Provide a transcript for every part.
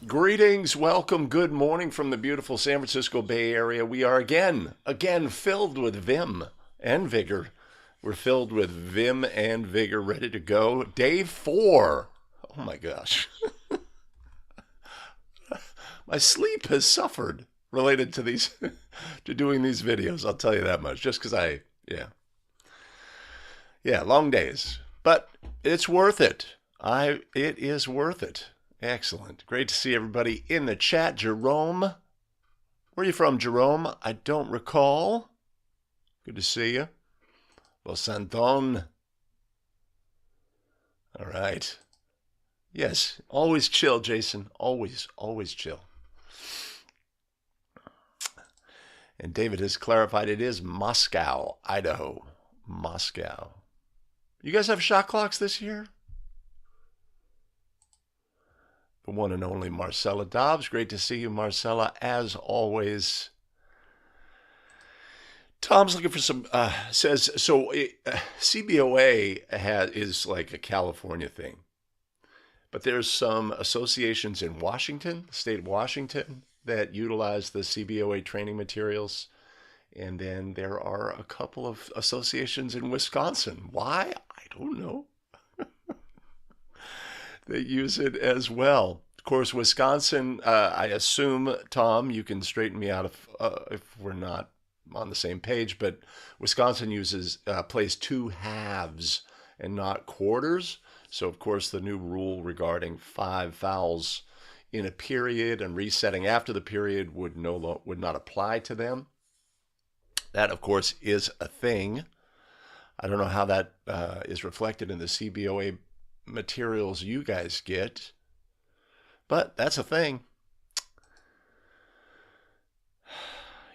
Greetings, welcome, good morning from the beautiful San Francisco Bay Area. We are again filled with vim and vigor. We're filled with vim and vigor, ready to go. Day 4. Oh my gosh. My sleep has suffered related to these, to doing these videos. I'll tell you that much. Just because long days. But it's worth it. It is worth it. Excellent. Great to see everybody in the chat. Jerome, where are you from, Jerome? I don't recall. Good to see you. Los Santon. All right. Yes, always chill, Jason. Always chill. And David has clarified it is Moscow, Idaho. Moscow. You guys have shot clocks this year? The one and only Marcella Dobbs. Great to see you, Marcella, as always. Tom's looking for some, says, so CBOA is like a California thing. But there's some associations in Washington, the state of Washington, that utilize the CBOA training materials. And then there are a couple of associations in Wisconsin. Why? I don't know. They use it as well. Of course, Wisconsin, I assume, Tom, you can straighten me out if we're not on the same page, but Wisconsin plays 2 halves and not quarters. So, of course, the new rule regarding 5 fouls in a period and resetting after the period would not apply to them. That, of course, is a thing. I don't know how that is reflected in the CBOA materials you guys get, but that's a thing.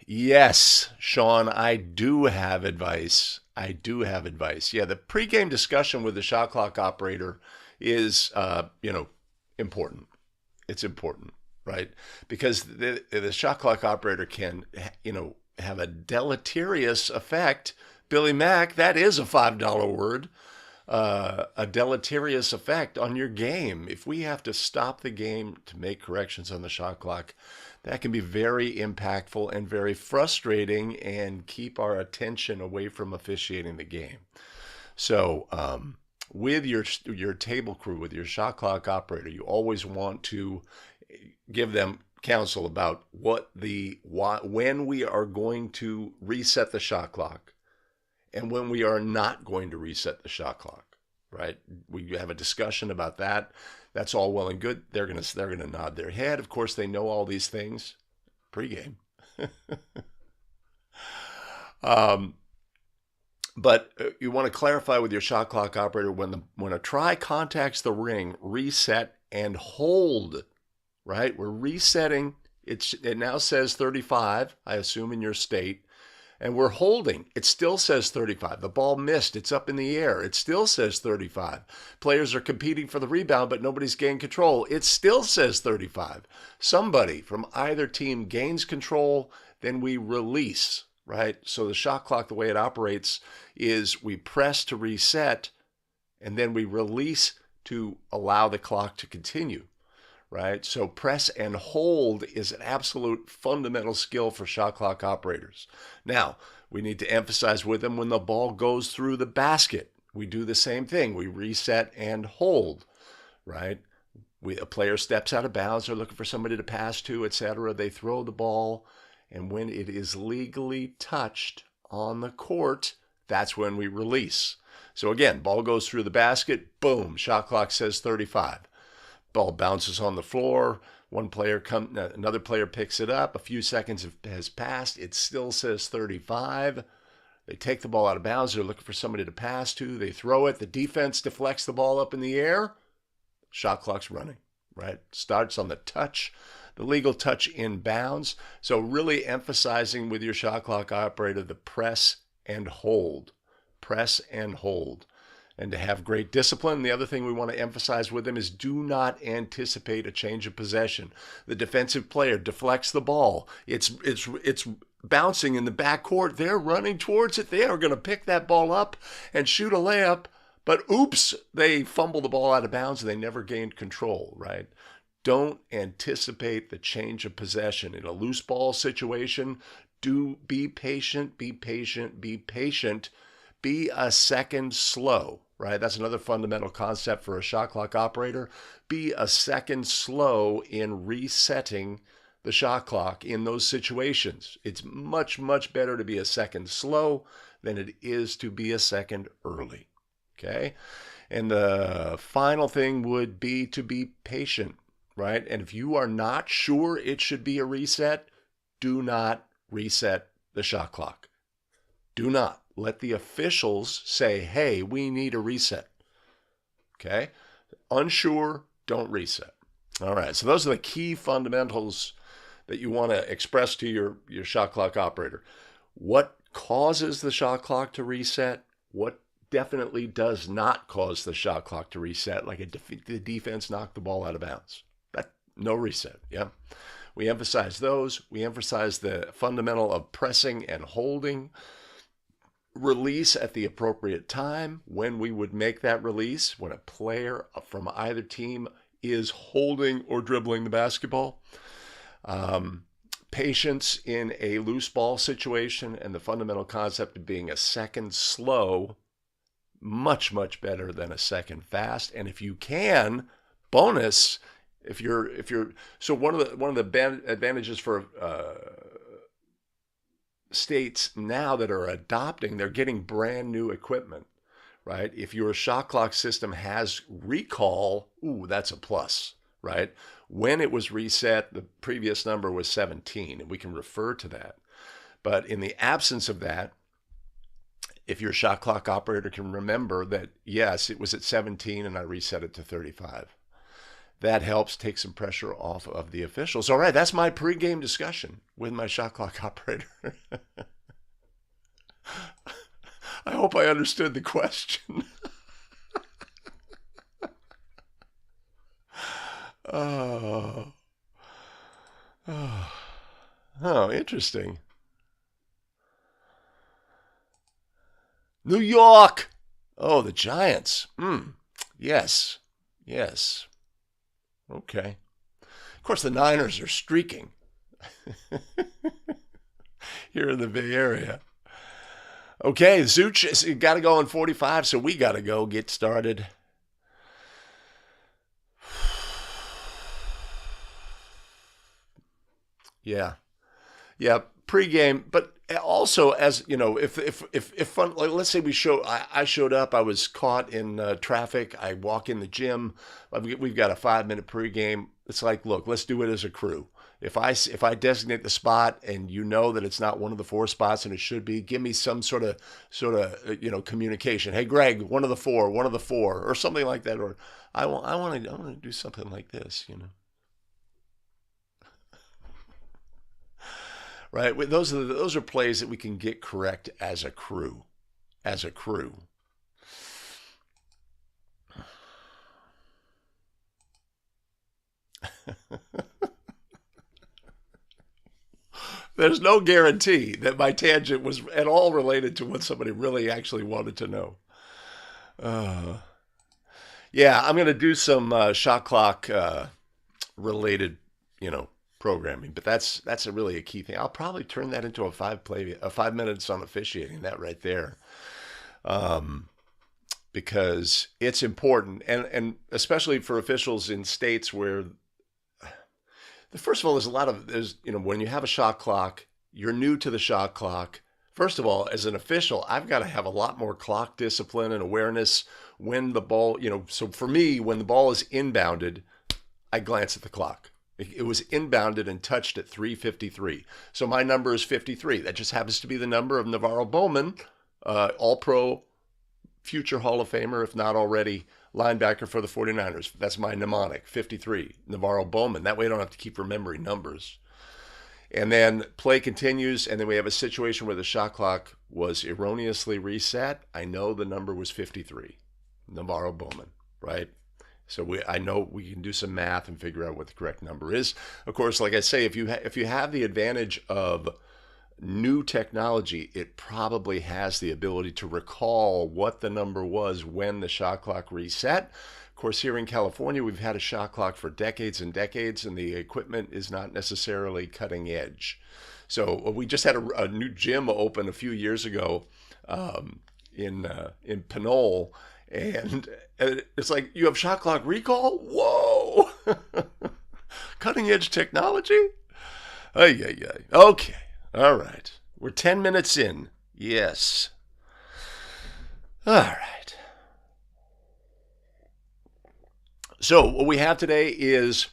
Yes, Sean, I do have advice. Yeah, the pregame discussion with the shot clock operator is, important. It's important, right? Because the shot clock operator can, have a deleterious effect. Billy Mack, that is a $5 word. A deleterious effect on your game. If we have to stop the game to make corrections on the shot clock, that can be very impactful and very frustrating and keep our attention away from officiating the game. So with your table crew, with your shot clock operator, you always want to give them counsel about when we are going to reset the shot clock and when we are not going to reset the shot clock, right? We have a discussion about that. That's all well and good. They're gonna nod their head. Of course, they know all these things pregame. But you want to clarify with your shot clock operator when a try contacts the ring, reset and hold. Right? We're resetting. It now says 35. I assume in your state. And we're holding. It still says 35. The ball missed. It's up in the air. It still says 35. Players are competing for the rebound, but nobody's gained control. It still says 35. Somebody from either team gains control, then we release, right? So the shot clock, the way it operates is we press to reset, and then we release to allow the clock to continue. Right? So press and hold is an absolute fundamental skill for shot clock operators. Now, we need to emphasize with them when the ball goes through the basket. We do the same thing. We reset and hold, right? A player steps out of bounds, they're looking for somebody to pass to, etc. They throw the ball, and when it is legally touched on the court, that's when we release. So again, ball goes through the basket, boom, shot clock says 35. Ball bounces on the floor. Another player picks it up. A few seconds has passed. It still says 35. They take the ball out of bounds. They're looking for somebody to pass to. They throw it. The defense deflects the ball up in the air. Shot clock's running, right? Starts on the touch, the legal touch in bounds. So really emphasizing with your shot clock operator the press and hold. Press and hold. And to have great discipline. The other thing we want to emphasize with them is do not anticipate a change of possession. The defensive player deflects the ball. It's bouncing in the backcourt. They're running towards it. They are going to pick that ball up and shoot a layup. But oops, they fumble the ball out of bounds and they never gained control, right? Don't anticipate the change of possession. In a loose ball situation, do be patient, be patient, be patient. Be a second slow, right? That's another fundamental concept for a shot clock operator. Be a second slow in resetting the shot clock in those situations. It's much, much better to be a second slow than it is to be a second early, okay? And the final thing would be to be patient, right? And if you are not sure it should be a reset, do not reset the shot clock. Do not. Let the officials say, hey, we need a reset. Okay? Unsure, don't reset. All right, so those are the key fundamentals that you want to express to your shot clock operator. What causes the shot clock to reset? What definitely does not cause the shot clock to reset, like the defense knocked the ball out of bounds? No reset, yeah? We emphasize those. We emphasize the fundamental of pressing and holding. Release at the appropriate time, when we would make that release, when a player from either team is holding or dribbling the basketball. Patience in a loose ball situation, and the fundamental concept of being a second slow, much, much better than a second fast. And if you can, bonus, if you're so one of the advantages for states now that are adopting, they're getting brand new equipment, right? If your shot clock system has recall, ooh, that's a plus, right? When it was reset, the previous number was 17, and we can refer to that. But in the absence of that, if your shot clock operator can remember that, yes, it was at 17 and I reset it to 35, that helps take some pressure off of the officials. All right, that's my pregame discussion with my shot clock operator. I hope I understood the question. Oh, interesting. New York. Oh, the Giants. Yes. Okay. Of course, the Niners are streaking here in the Bay Area. Okay, Zooch, got to go in 45, so we got to go get started. Yeah, pregame, but also, as you know, if fun, like, let's say I showed up, I was caught in traffic, I walk in the gym, we've got a 5-minute pregame. It's like, look, let's do it as a crew. If I designate the spot and you know that it's not one of the 4 spots and it should be, give me some sort of communication. Hey, Greg, one of the four, or something like that. Or I want to do something like this, Right? Those are plays that we can get correct as a crew. There's no guarantee that my tangent was at all related to what somebody really actually wanted to know. Yeah, I'm going to do some shot clock related, programming, but that's really a key thing. I'll probably turn that into a 5 minutes on officiating, that right there, because it's important, and especially for officials in states where, first of all, when you have a shot clock, you're new to the shot clock. First of all, as an official, I've got to have a lot more clock discipline and awareness when the ball, so for me, when the ball is inbounded, I glance at the clock. It was inbounded and touched at 3:53. So my number is 53. That just happens to be the number of Navarro Bowman, All-Pro, future Hall of Famer, if not already, linebacker for the 49ers. That's my mnemonic, 53, Navarro Bowman. That way I don't have to keep remembering numbers. And then play continues, and then we have a situation where the shot clock was erroneously reset. I know the number was 53, Navarro Bowman, right? So I know we can do some math and figure out what the correct number is. Of course, like I say, if you have the advantage of new technology, it probably has the ability to recall what the number was when the shot clock reset. course, here in California, we've had a shot clock for decades and decades, and the equipment is not necessarily cutting edge. So we just had a new gym open a few years ago in Pinole, and it's like, you have shot clock recall? Whoa! Cutting edge technology? Ay, ay, ay. Okay, all right. We're 10 minutes in. Yes. All right. So what we have today is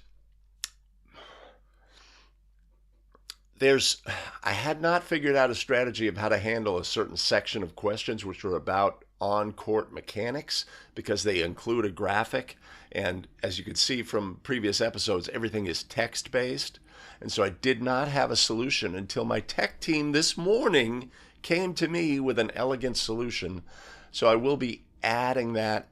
I had not figured out a strategy of how to handle a certain section of questions which were about on-court mechanics, because they include a graphic, and as you can see from previous episodes, everything is text-based. And so I did not have a solution until my tech team this morning came to me with an elegant solution. So I will be adding that.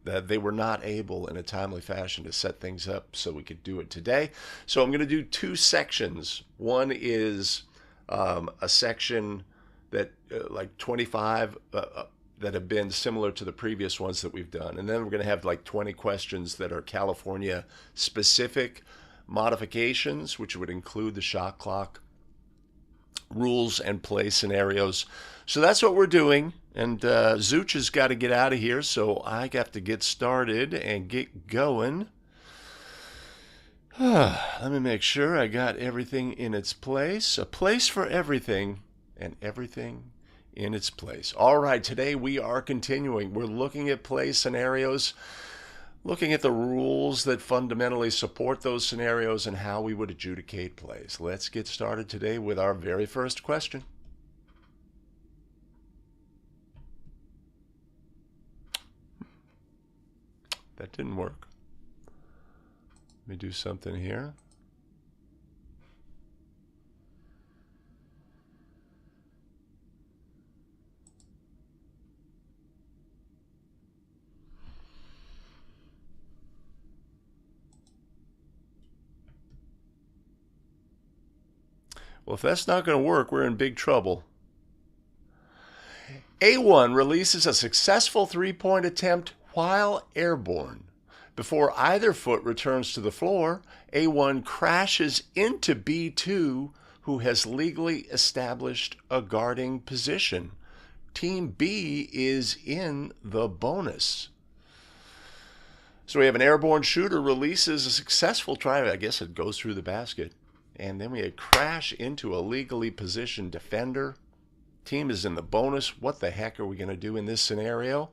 They were not able in a timely fashion to set things up so we could do it today. So I'm going to do two sections. One is a section that like 25 that have been similar to the previous ones that we've done. And then we're going to have like 20 questions that are California specific modifications, which would include the shot clock rules and play scenarios. So that's what we're doing. And Zooch has got to get out of here, so I got to get started and get going. Let me make sure I got everything in its place. A place for everything, and everything in its place. All right, today we are continuing. We're looking at play scenarios, looking at the rules that fundamentally support those scenarios and how we would adjudicate plays. Let's get started today with our very first question. That didn't work. Let me do something here. Well, if that's not going to work, we're in big trouble. A1 releases a successful three-point attempt while airborne. Before either foot returns to the floor, A1 crashes into B2, who has legally established a guarding position. Team B is in the bonus. So we have an airborne shooter releases a successful try. I guess it goes through the basket. And then we crash into a legally positioned defender. Team is in the bonus. What the heck are we going to do in this scenario?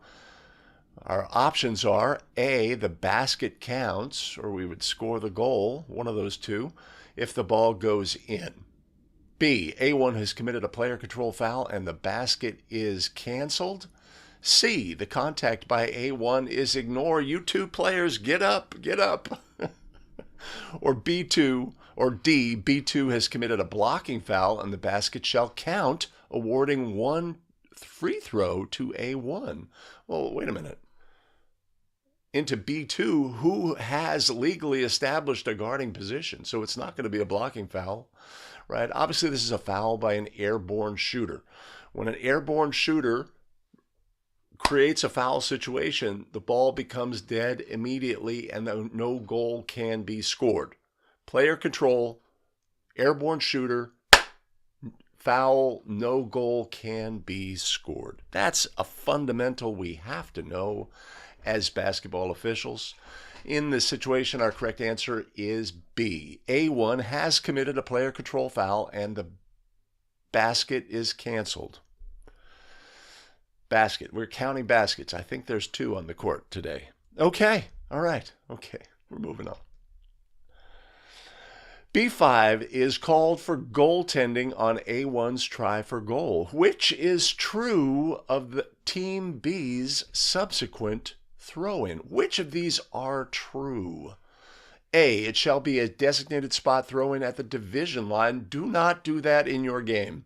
Our options are A, the basket counts, or we would score the goal, one of those two, if the ball goes in. B, A1 has committed a player control foul and the basket is canceled. C, the contact by A1 is ignore. You two players, get up, get up. Or B2, or D, B2 has committed a blocking foul and the basket shall count, awarding one free throw to A1. Well, wait a minute. Into B2, who has legally established a guarding position, so it's not going to be a blocking foul, right? Obviously, this is a foul by an airborne shooter. When an airborne shooter creates a foul situation, the ball becomes dead immediately and no goal can be scored. Player control, airborne shooter, foul, no goal can be scored. That's a fundamental we have to know as basketball officials. In this situation, our correct answer is B. A1 has committed a player control foul and the basket is canceled. Basket. We're counting baskets. I think there's 2 on the court today. Okay. All right. Okay. We're moving on. B5 is called for goaltending on A1's try for goal, which is true of the Team B's subsequent throw-in. Which of these are true? A, it shall be a designated spot throw-in at the division line. Do not do that in your game.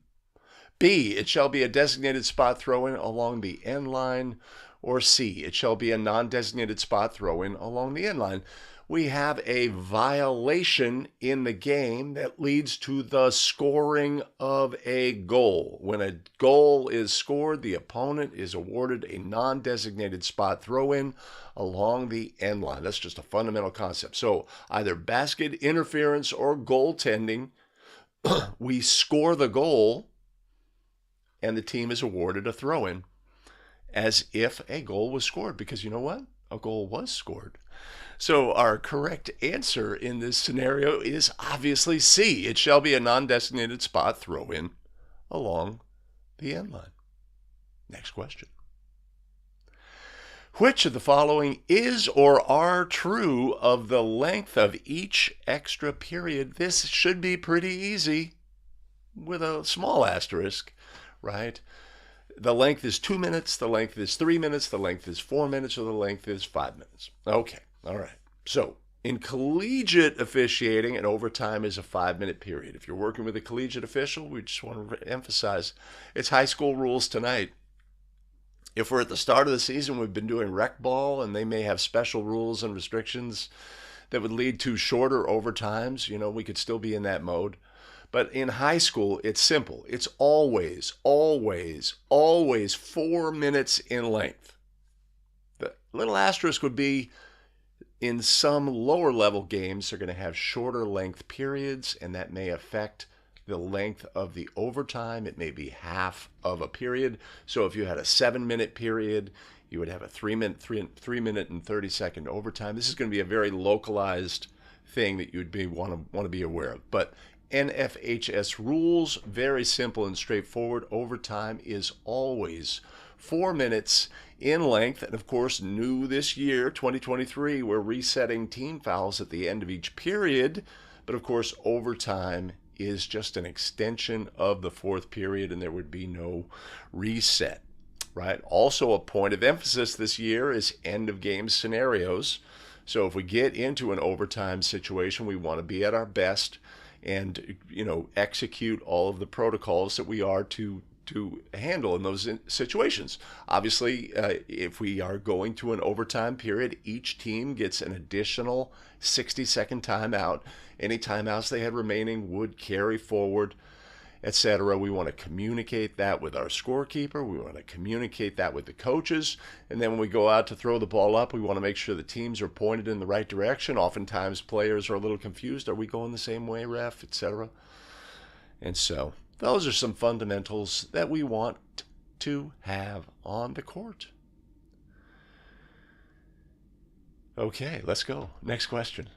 B, it shall be a designated spot throw-in along the end line. Or C, it shall be a non-designated spot throw-in along the end line. we have a violation in the game that leads to the scoring of a goal. When a goal is scored, the opponent is awarded a non-designated spot throw-in along the end line. That's just a fundamental concept. So either basket interference or goaltending, we score the goal and the team is awarded a throw-in as if a goal was scored, because you know what? A goal was scored. So our correct answer in this scenario is obviously C. It shall be a non-designated spot throw-in along the end line. Next question. Which of the following is or are true of the length of each extra period? This should be pretty easy with a small asterisk, right? The length is 2 minutes, the length is 3 minutes, the length is 4 minutes, or the length is 5 minutes. Okay, all right. So in collegiate officiating, an overtime is a 5-minute period. If you're working with a collegiate official, we just want to emphasize it's high school rules tonight. If we're at the start of the season, we've been doing rec ball, and they may have special rules and restrictions that would lead to shorter overtimes. You know, we could still be in that mode. But in high school, it's simple. It's always 4 minutes in length. The little asterisk would be in some lower level games, they're going to have shorter length periods, and that may affect the length of the overtime. It may be half of a period. So if you had a 7-minute period, you would have a 3 minute and 30-second overtime. This is going to be a very localized thing that you'd want to be aware of. But NFHS rules, very simple and straightforward. Overtime is always 4 minutes in length. And of course, new this year, 2023, we're resetting team fouls at the end of each period. But of course, overtime is just an extension of the fourth period, and there would be no reset, right? Also, a point of emphasis this year is end of game scenarios. So if we get into an overtime situation, we want to be at our best and, you know, execute all of the protocols that we are to handle in those situations. Obviously, if we are going to an overtime period, each team gets an additional 60-second timeout. Any timeouts they had remaining would carry forward, etc. We want to communicate that with our scorekeeper. We want to communicate that with the coaches. And then when we go out to throw the ball up, we want to make sure the teams are pointed in the right direction. Oftentimes, players are a little confused. Are we going the same way, ref, etc.? And so those are some fundamentals that we want to have on the court. Okay, let's go. Next question.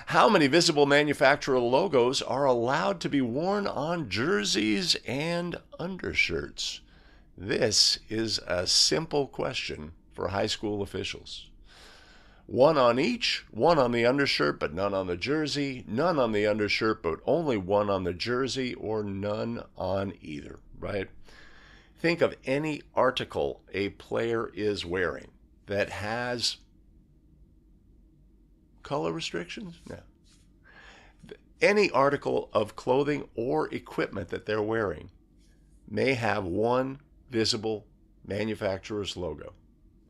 How many visible manufacturer logos are allowed to be worn on jerseys and undershirts? This is a simple question for high school officials. One on each, one on the undershirt but none on the jersey, none on the undershirt but only one on the jersey, or none on either, right? Think of any article a player is wearing that has color restrictions? No. Any article of clothing or equipment that they're wearing may have one visible manufacturer's logo.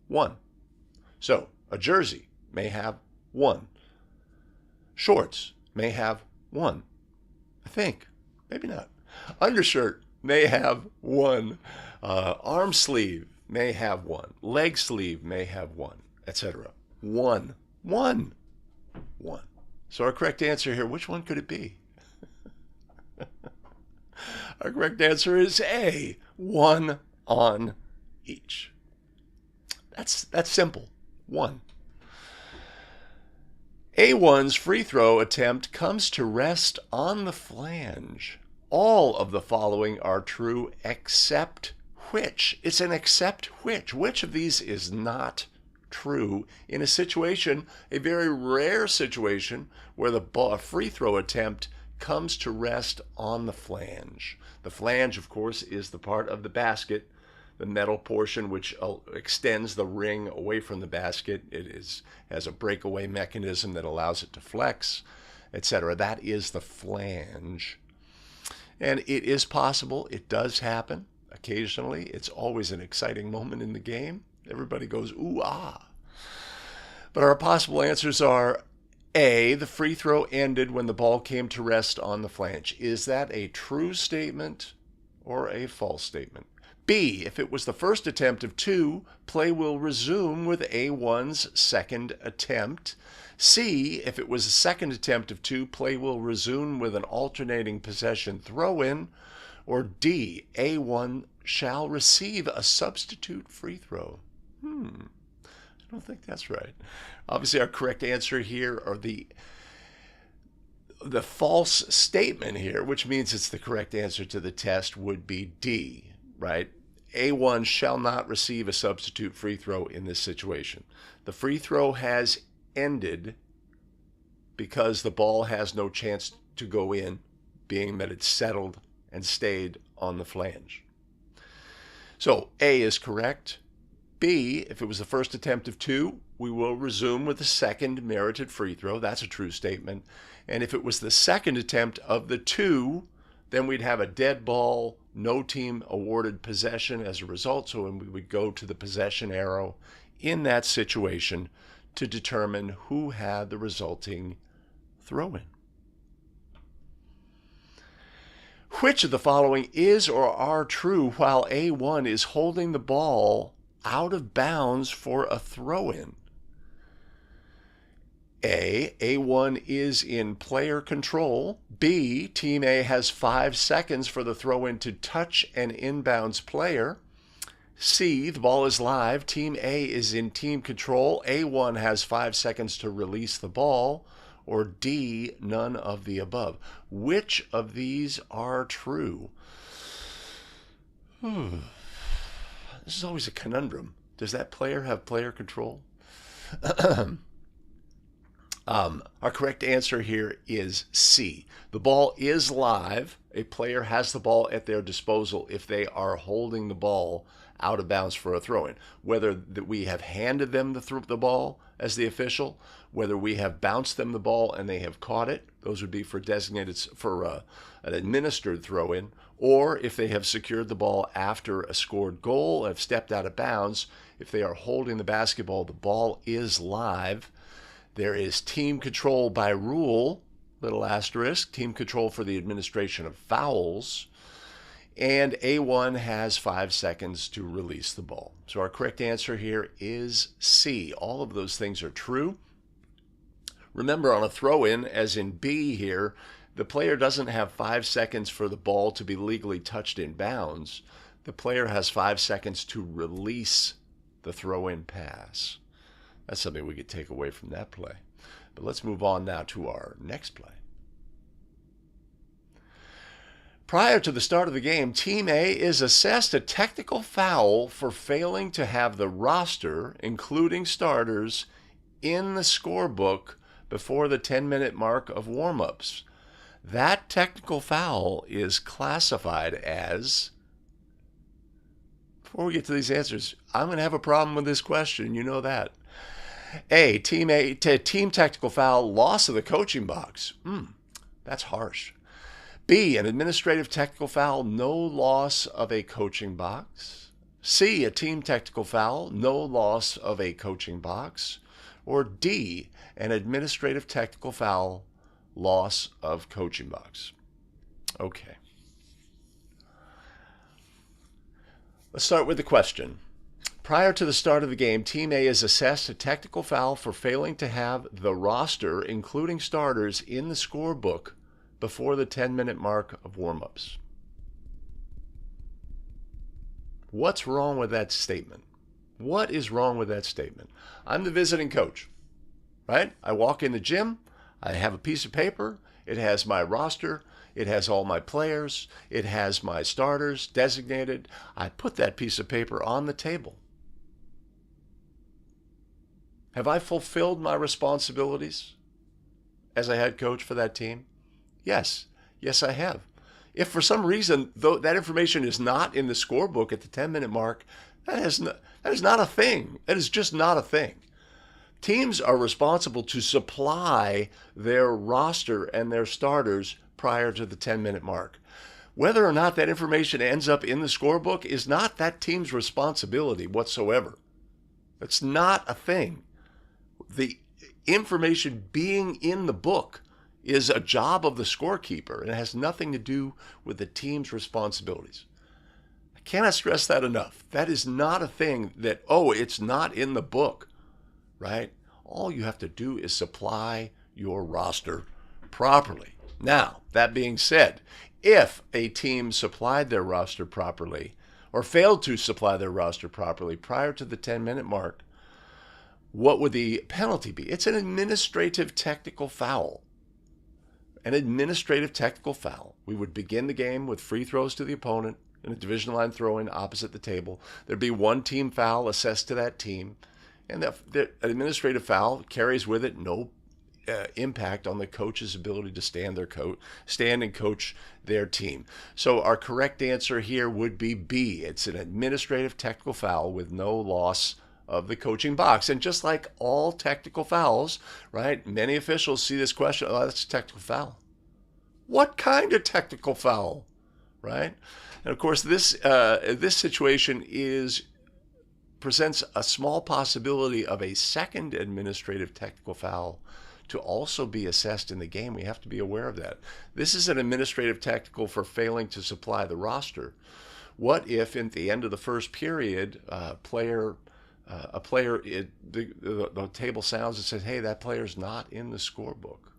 One. So a jersey may have one. Shorts may have one. I think. Maybe not. Undershirt may have one. Arm sleeve may have one. Leg sleeve may have one, etc. One. So our correct answer here, which one could it be? Our correct answer is A, one on each. That's simple. One. A1's free throw attempt comes to rest on the flange. All of the following are true except which? It's an except which. Which of these is not true in a situation, a very rare situation, where the free throw attempt comes to rest on the flange? The flange, of course, is the part of the basket, the metal portion which extends the ring away from the basket. It has a breakaway mechanism that allows it to flex, etc. That is the flange. And it is possible, it does happen occasionally. It's always an exciting moment in the game. Everybody goes, ooh, ah. But our possible answers are A, the free throw ended when the ball came to rest on the flange. Is that a true statement or a false statement? B, if it was the first attempt of 2, play will resume with A1's second attempt. C, if it was the second attempt of 2, play will resume with an alternating possession throw-in. Or D, A1 shall receive a substitute free throw. I don't think that's right. Obviously, our correct answer here, or the false statement here, which means it's the correct answer to the test, would be D, right? A1 shall not receive a substitute free throw in this situation. The free throw has ended because the ball has no chance to go in, being that it's settled and stayed on the flange. So A is correct. B, if it was the first attempt of 2, we will resume with the second merited free throw. That's a true statement. And if it was the second attempt of the 2, then we'd have a dead ball, no team awarded possession as a result. So we would go to the possession arrow in that situation to determine who had the resulting throw-in. Which of the following is or are true while A1 is holding the ball out of bounds for a throw-in? A, A1 is in player control. B, Team A has 5 seconds for the throw-in to touch an inbounds player. C, the ball is live. Team A is in team control. A1 has 5 seconds to release the ball. Or D, none of the above. Which of these are true? This is always a conundrum. Does that player have player control? Our correct answer here is C. The ball is live. A player has the ball at their disposal if they are holding the ball out of bounds for a throw-in. Whether that we have handed them the ball as the official, whether we have bounced them the ball and they have caught it, those would be for designated for an administered throw-in, or if they have secured the ball after a scored goal, have stepped out of bounds. If they are holding the basketball, the ball is live. There is team control by rule, little asterisk, team control for the administration of fouls. And A1 has 5 seconds to release the ball. So our correct answer here is C. All of those things are true. Remember, on a throw-in, as in B here, the player doesn't have 5 seconds for the ball to be legally touched in bounds. The player has 5 seconds to release the throw-in pass. That's something we could take away from that play. But let's move on now to our next play. Prior to the start of the game, Team A is assessed a technical foul for failing to have the roster, including starters, in the scorebook before the 10-minute mark of warm-ups. That technical foul is classified as... Before we get to these answers, I'm going to have a problem with this question. You know that. A, team technical foul, loss of the coaching box. That's harsh. B, an administrative technical foul, no loss of a coaching box. C, a team technical foul, no loss of a coaching box. Or D, an administrative technical foul, loss of coaching box. Okay. Let's start with the question. Prior to the start of the game, Team A is assessed a technical foul for failing to have the roster, including starters, in the scorebook before the 10-minute mark of warm-ups. What's wrong with that statement? What is wrong with that statement? I'm the visiting coach, right? I walk in the gym. I have a piece of paper. It has my roster. It has all my players. It has my starters designated. I put that piece of paper on the table. Have I fulfilled my responsibilities as a head coach for that team? Yes. Yes, I have. If for some reason though that information is not in the scorebook at the 10-minute mark, that is not a thing. That is just not a thing. Teams are responsible to supply their roster and their starters prior to the 10-minute mark. Whether or not that information ends up in the scorebook is not that team's responsibility whatsoever. It's not a thing. The information being in the book is a job of the scorekeeper, and it has nothing to do with the team's responsibilities. I cannot stress that enough. That is not a thing that, oh, it's not in the book, right? All you have to do is supply your roster properly. Now, that being said, if a team supplied their roster properly or failed to supply their roster properly prior to the 10-minute mark, what would the penalty be? It's an administrative technical foul. An administrative technical foul. We would begin the game with free throws to the opponent in a division line throw-in opposite the table. There'd be one team foul assessed to that team. And the administrative foul carries with it no impact on the coach's ability to stand and coach their team. So our correct answer here would be B. It's an administrative technical foul with no loss of the coaching box. And just like all technical fouls, right, many officials see this question, oh, that's a technical foul. What kind of technical foul, right? And of course, this situation presents a small possibility of a second administrative technical foul to also be assessed in the game. We have to be aware of that. This is an administrative technical for failing to supply the roster. What if at the end of the first period, the table sounds and says, hey, that player's not in the scorebook?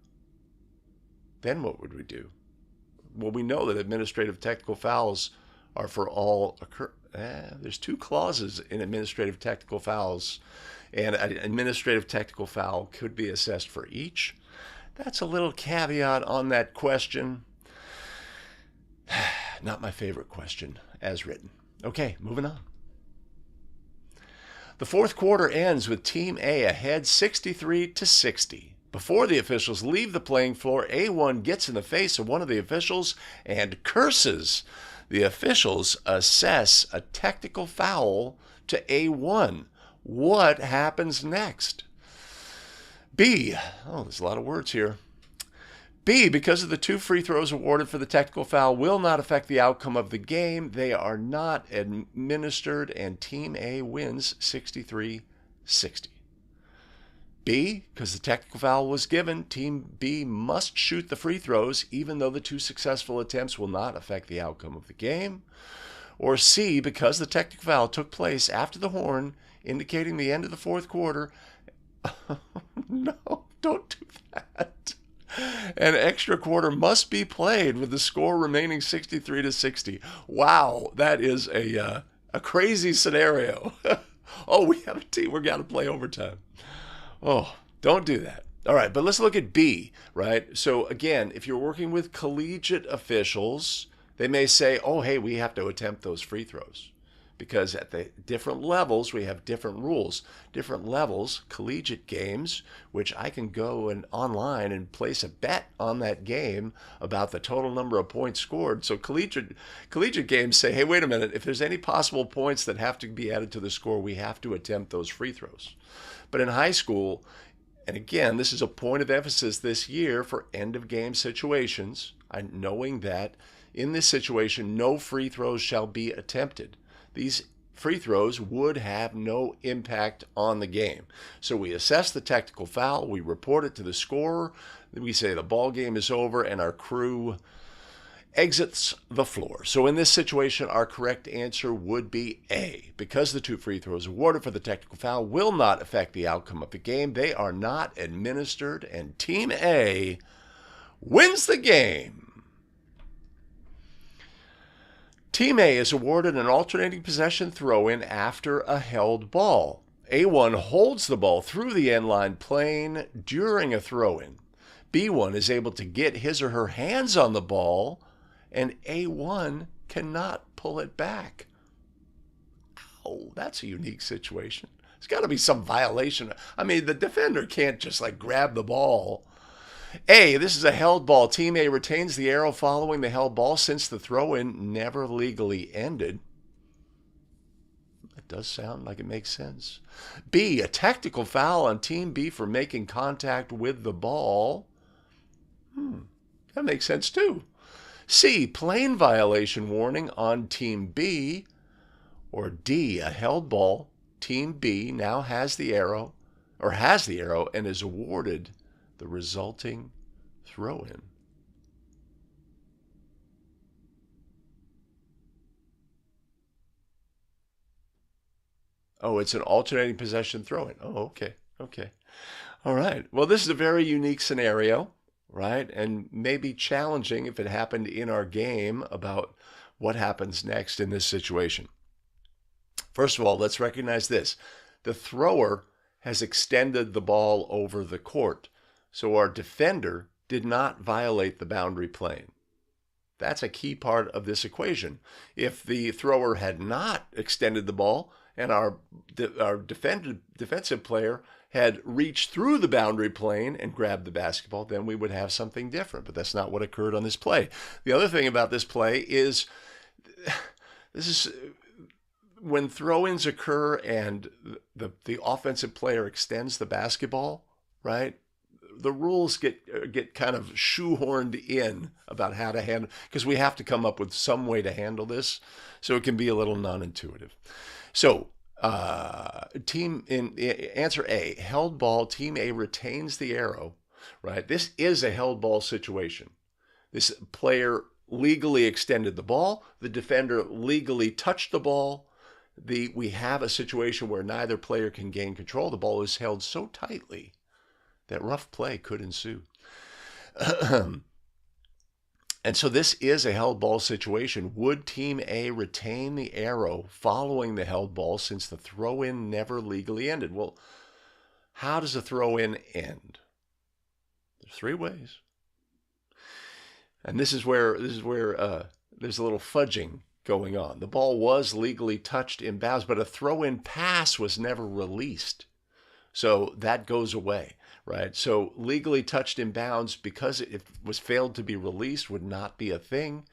Then what would we do? Well, we know that administrative technical fouls are for all there's two clauses in administrative technical fouls, and an administrative technical foul could be assessed for each. That's a little caveat on that question. Not my favorite question as written. Okay, moving on. The fourth quarter ends with Team A ahead 63-60. Before the officials leave the playing floor, A1 gets in the face of one of the officials and curses. The officials assess a technical foul to A1. What happens next? B. Oh, there's a lot of words here. B, because of the 2 free throws awarded for the technical foul will not affect the outcome of the game. They are not administered, and Team A wins 63-60. B, because the technical foul was given, Team B must shoot the free throws, even though the 2 successful attempts will not affect the outcome of the game. Or C, because the technical foul took place after the horn, indicating the end of the fourth quarter. No, don't do that. An extra quarter must be played with the score remaining 63-60. Wow, that is a crazy scenario. Oh, we have a team. We're going to play overtime. Oh, don't do that. All right, but let's look at B, right? So again, if you're working with collegiate officials, they may say, oh, hey, we have to attempt those free throws. Because at the different levels, we have different rules. Different levels, collegiate games, which I can go online and place a bet on that game about the total number of points scored. So collegiate games say, hey, wait a minute, if there's any possible points that have to be added to the score, we have to attempt those free throws. But in high school, and again, this is a point of emphasis this year for end-of-game situations, knowing that in this situation, no free throws shall be attempted. These free throws would have no impact on the game. So we assess the technical foul, we report it to the scorer, we say the ball game is over, and our crew exits the floor. So in this situation, our correct answer would be A. Because the 2 free throws awarded for the technical foul will not affect the outcome of the game, they are not administered, and Team A wins the game. Team A is awarded an alternating possession throw-in after a held ball. A1 holds the ball through the end line plane during a throw-in. B1 is able to get his or her hands on the ball, and A1 cannot pull it back. Oh, that's a unique situation. There's got to be some violation. I mean, the defender can't just grab the ball. A, this is a held ball. Team A retains the arrow following the held ball since the throw-in never legally ended. That does sound like it makes sense. B, a technical foul on Team B for making contact with the ball. That makes sense too. C, plain violation warning on Team B. Or D, a held ball. Team B now has the arrow. or has the arrow and is awarded the resulting throw-in. Oh, it's an alternating possession throw-in. Oh, okay. Okay. All right. Well, this is a very unique scenario, right? And maybe challenging if it happened in our game about what happens next in this situation. First of all, let's recognize this. The thrower has extended the ball over the court, so our defender did not violate the boundary plane. That's a key part of this equation. If the thrower had not extended the ball and our defensive player had reached through the boundary plane and grabbed the basketball, then we would have something different. But that's not what occurred on this play. The other thing about this play is this is when throw-ins occur and the offensive player extends the basketball, right? The rules get kind of shoehorned in about how to handle, because we have to come up with some way to handle this, so it can be a little non-intuitive. So team in answer A, held ball, team A retains the arrow, right? This is a held ball situation. This player legally extended the ball. The defender legally touched the ball. We have a situation where neither player can gain control. The ball is held so tightly that rough play could ensue. And so this is a held ball situation. Would Team A retain the arrow following the held ball since the throw-in never legally ended? Well, how does a throw-in end? There's three ways. And this is where there's a little fudging going on. The ball was legally touched in bounds, but a throw-in pass was never released. So that goes away, right? So legally touched in bounds, because it was failed to be released, would not be a thing.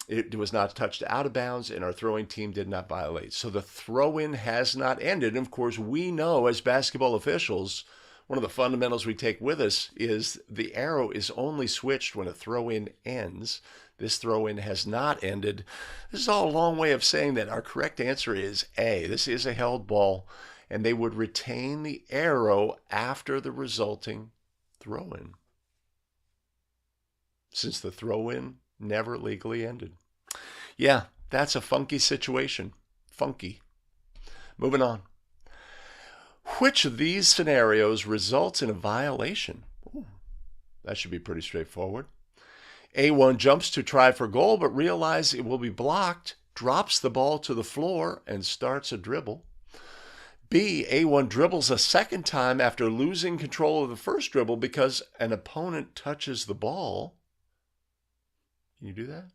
It was not touched out of bounds, and our throwing team did not violate. So the throw-in has not ended. And of course, we know as basketball officials, one of the fundamentals we take with us is the arrow is only switched when a throw-in ends. This throw-in has not ended. This is all a long way of saying that our correct answer is A. This is a held ball, and they would retain the arrow after the resulting throw-in, since the throw-in never legally ended. Yeah, that's a funky situation. Funky. Moving on. Which of these scenarios results in a violation? Ooh, that should be pretty straightforward. A1 jumps to try for goal, but realizes it will be blocked, drops the ball to the floor, and starts a dribble. B, A1 dribbles a second time after losing control of the first dribble because an opponent touches the ball. Can you do that?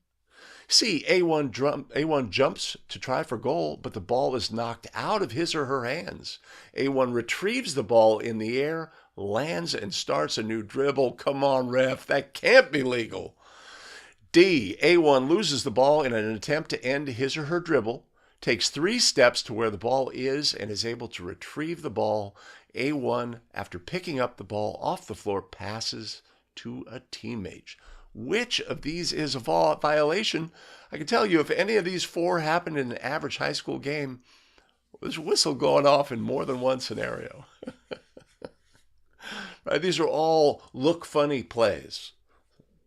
C, A1 jumps to try for goal, but the ball is knocked out of his or her hands. A1 retrieves the ball in the air, lands, and starts a new dribble. Come on, ref, that can't be legal. D, A1 loses the ball in an attempt to end his or her dribble, takes 3 steps to where the ball is, and is able to retrieve the ball. A1, after picking up the ball off the floor, passes to a teammate. Which of these is a violation? I can tell you, if any of these 4 happened in an average high school game, there's a whistle going off in more than one scenario. Right? These are all look funny plays.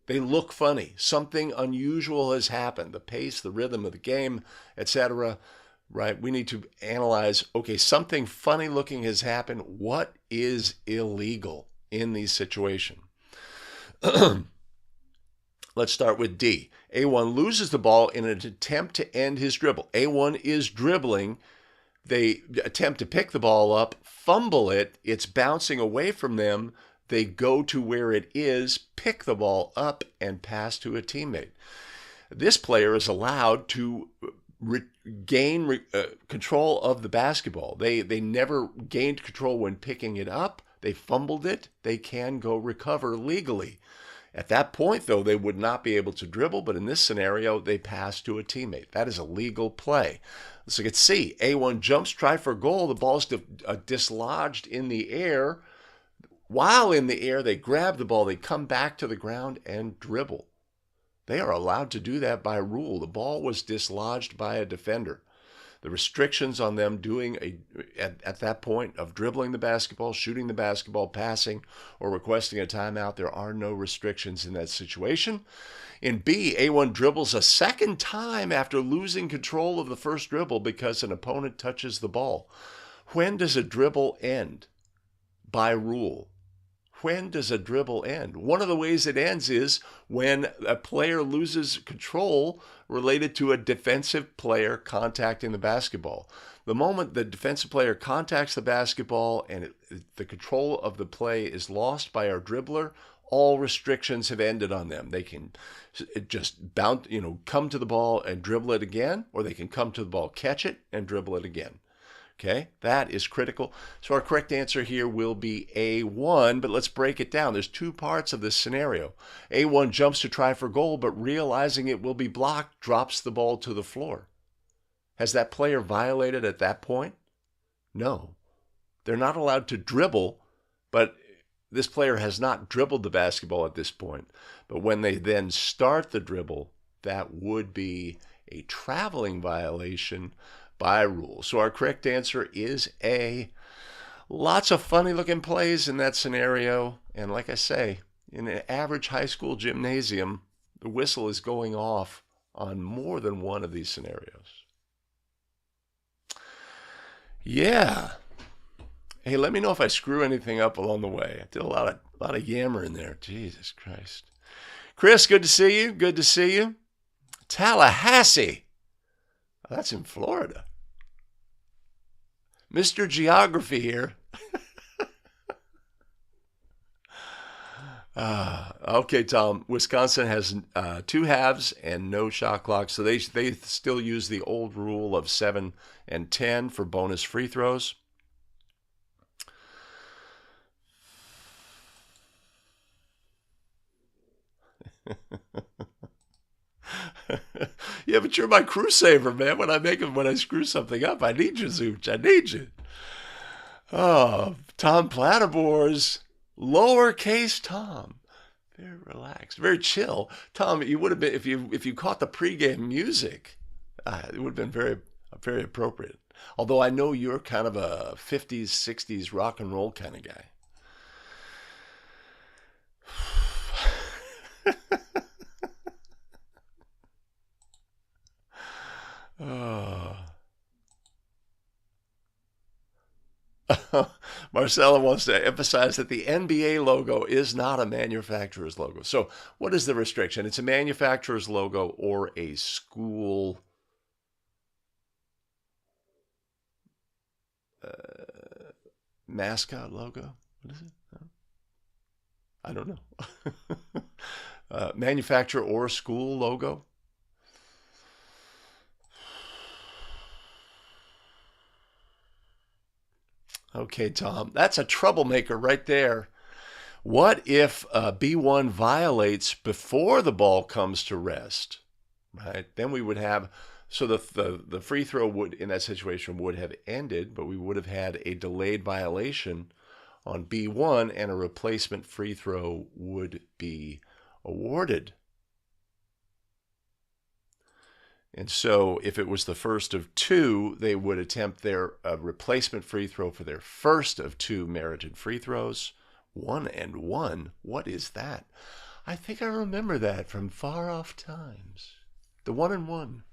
They look funny. Something unusual has happened. The pace, the rhythm of the game, etc. Right? We need to analyze, okay, something funny looking has happened. What is illegal in these situations? Let's start with D. A1 loses the ball in an attempt to end his dribble. A1 is dribbling. They attempt to pick the ball up, fumble it. It's bouncing away from them. They go to where it is, pick the ball up, and pass to a teammate. This player is allowed to gain control of the basketball. They never gained control when picking it up. They fumbled it. They can go recover legally. At that point, though, they would not be able to dribble, but in this scenario, they pass to a teammate. That is a legal play. Let's look at C. A1 jumps, try for goal. The ball is dislodged in the air. While in the air, they grab the ball, they come back to the ground and dribble. They are allowed to do that by rule. The ball was dislodged by a defender. The restrictions on them doing at that point of dribbling the basketball, shooting the basketball, passing, or requesting a timeout, there are no restrictions in that situation. In B, A1 dribbles a second time after losing control of the first dribble because an opponent touches the ball. When does a dribble end? By rule. When does a dribble end? One of the ways it ends is when a player loses control related to a defensive player contacting the basketball. The moment the defensive player contacts the basketball and the control of the play is lost by our dribbler, all restrictions have ended on them. They can just bounce, come to the ball and dribble it again, or they can come to the ball, catch it, and dribble it again. Okay, that is critical. So our correct answer here will be A1, but let's break it down. There's two parts of this scenario. A1 jumps to try for goal, but realizing it will be blocked, drops the ball to the floor. Has that player violated at that point? No. They're not allowed to dribble, but this player has not dribbled the basketball at this point. But when they then start the dribble, that would be a traveling violation by rule. So our correct answer is A. Lots of funny looking plays in that scenario. And like I say, in an average high school gymnasium, the whistle is going off on more than one of these scenarios. Yeah. Hey, let me know if I screw anything up along the way. I did a lot of yammering there. Jesus Christ. Chris, good to see you. Good to see you. Tallahassee. Oh, that's in Florida. Mr. Geography here. Okay, Tom. Wisconsin has 2 halves and no shot clock, so they still use the old rule of 7 and 10 for bonus free throws. Yeah, but you're my crew saver, man. When I screw something up, I need you, Zooch. I need you. Oh, Tom Platypores, lowercase Tom, very relaxed, very chill. Tom, you would have been if you caught the pregame music, it would have been very appropriate. Although I know you're kind of a 50s, 60s rock and roll kind of guy. Oh. Marcella wants to emphasize that the NBA logo is not a manufacturer's logo. So what is the restriction? It's a manufacturer's logo or a school mascot logo. What is it? I don't know. Manufacturer or school logo. Okay, Tom, that's a troublemaker right there. What if B1 violates before the ball comes to rest? Right? Then we would have, so the free throw would, in that situation, would have ended, but we would have had a delayed violation on B1 and a replacement free throw would be awarded. And so if it was the first of 2, they would attempt their replacement free throw for their first of 2 merited free throws. 1 and 1. What is that? I think I remember that from far off times. The 1 and 1.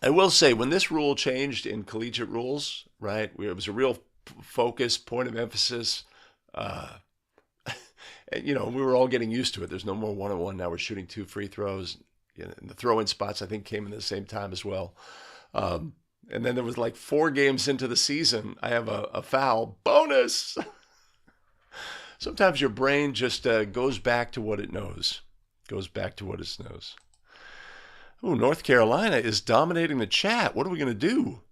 I will say, when this rule changed in collegiate rules, right, it was a real focus, point of emphasis. We were all getting used to it. There's no more 1 and 1. Now we're shooting 2 free throws. And the throw-in spots, I think, came in the same time as well. And then there was like 4 games into the season, I have a foul. Bonus! Sometimes your brain just goes back to what it knows. Oh, North Carolina is dominating the chat. What are we going to do?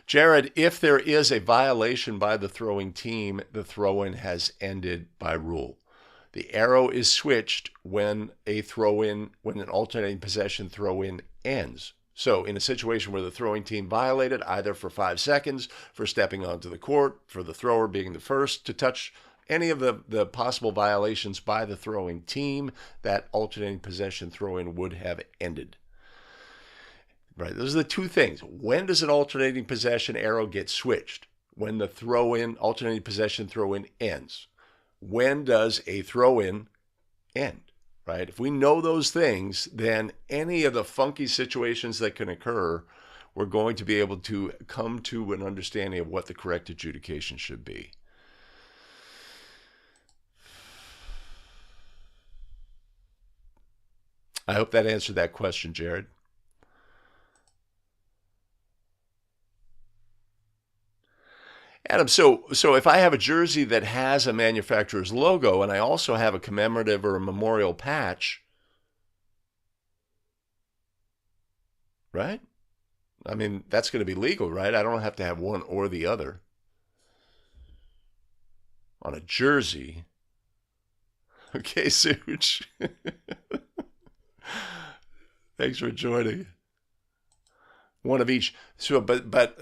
Jared, if there is a violation by the throwing team, the throw-in has ended by rule. The arrow is switched when when an alternating possession throw-in ends. So in a situation where the throwing team violated either for 5 seconds, for stepping onto the court, for the thrower being the first to touch any of the possible violations by the throwing team, that alternating possession throw-in would have ended. Right, those are the two things. When does an alternating possession arrow get switched? When the throw-in, alternating possession throw-in ends. When does a throw-in end? Right? If we know those things, then any of the funky situations that can occur, we're going to be able to come to an understanding of what the correct adjudication should be. I hope that answered that question, Jared. Adam, so if I have a jersey that has a manufacturer's logo and I also have a commemorative or a memorial patch, right? I mean, that's going to be legal, right? I don't have to have one or the other. On a jersey. Okay, Such. Thanks for joining. One of each. So, but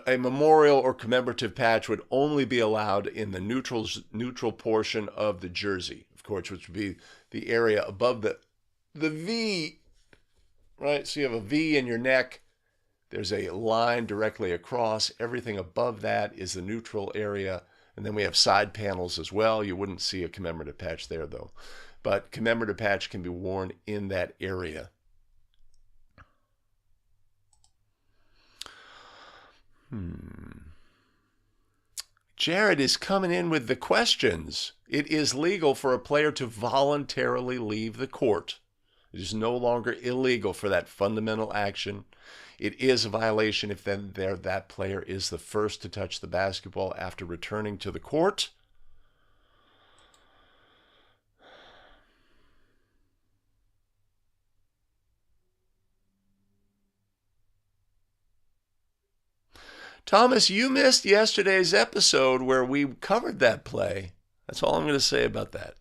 a memorial or commemorative patch would only be allowed in the neutral portion of the jersey, of course, which would be the area above the V. Right. So you have a V in your neck. There's a line directly across. Everything above that is the neutral area, and then we have side panels as well. You wouldn't see a commemorative patch there though, but commemorative patch can be worn in that area. Jared is coming in with the questions. It is legal for a player to voluntarily leave the court. It is no longer illegal for that fundamental action. It is a violation if then that player is the first to touch the basketball after returning to the court. Thomas, you missed yesterday's episode where we covered that play. That's all I'm going to say about that.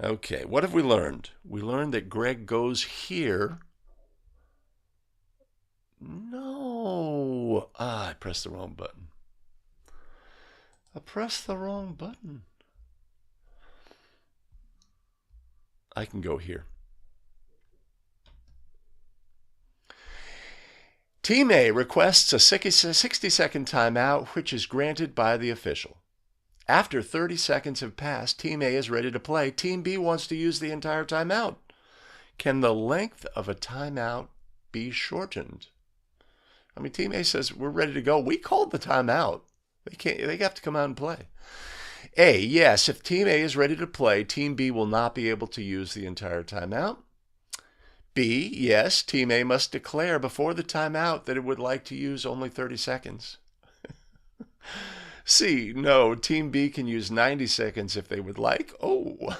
Okay, what have we learned? We learned that Greg goes here. No. I pressed the wrong button. I pressed the wrong button. I can go here. Team A requests a 60-second timeout, which is granted by the official. After 30 seconds have passed, Team A is ready to play. Team B wants to use the entire timeout. Can the length of a timeout be shortened? I mean, Team A says, we're ready to go. We called the timeout. They have to come out and play. A, yes, if Team A is ready to play, Team B will not be able to use the entire timeout. B, yes, Team A must declare before the timeout that it would like to use only 30 seconds. C, no, Team B can use 90 seconds if they would like. Oh.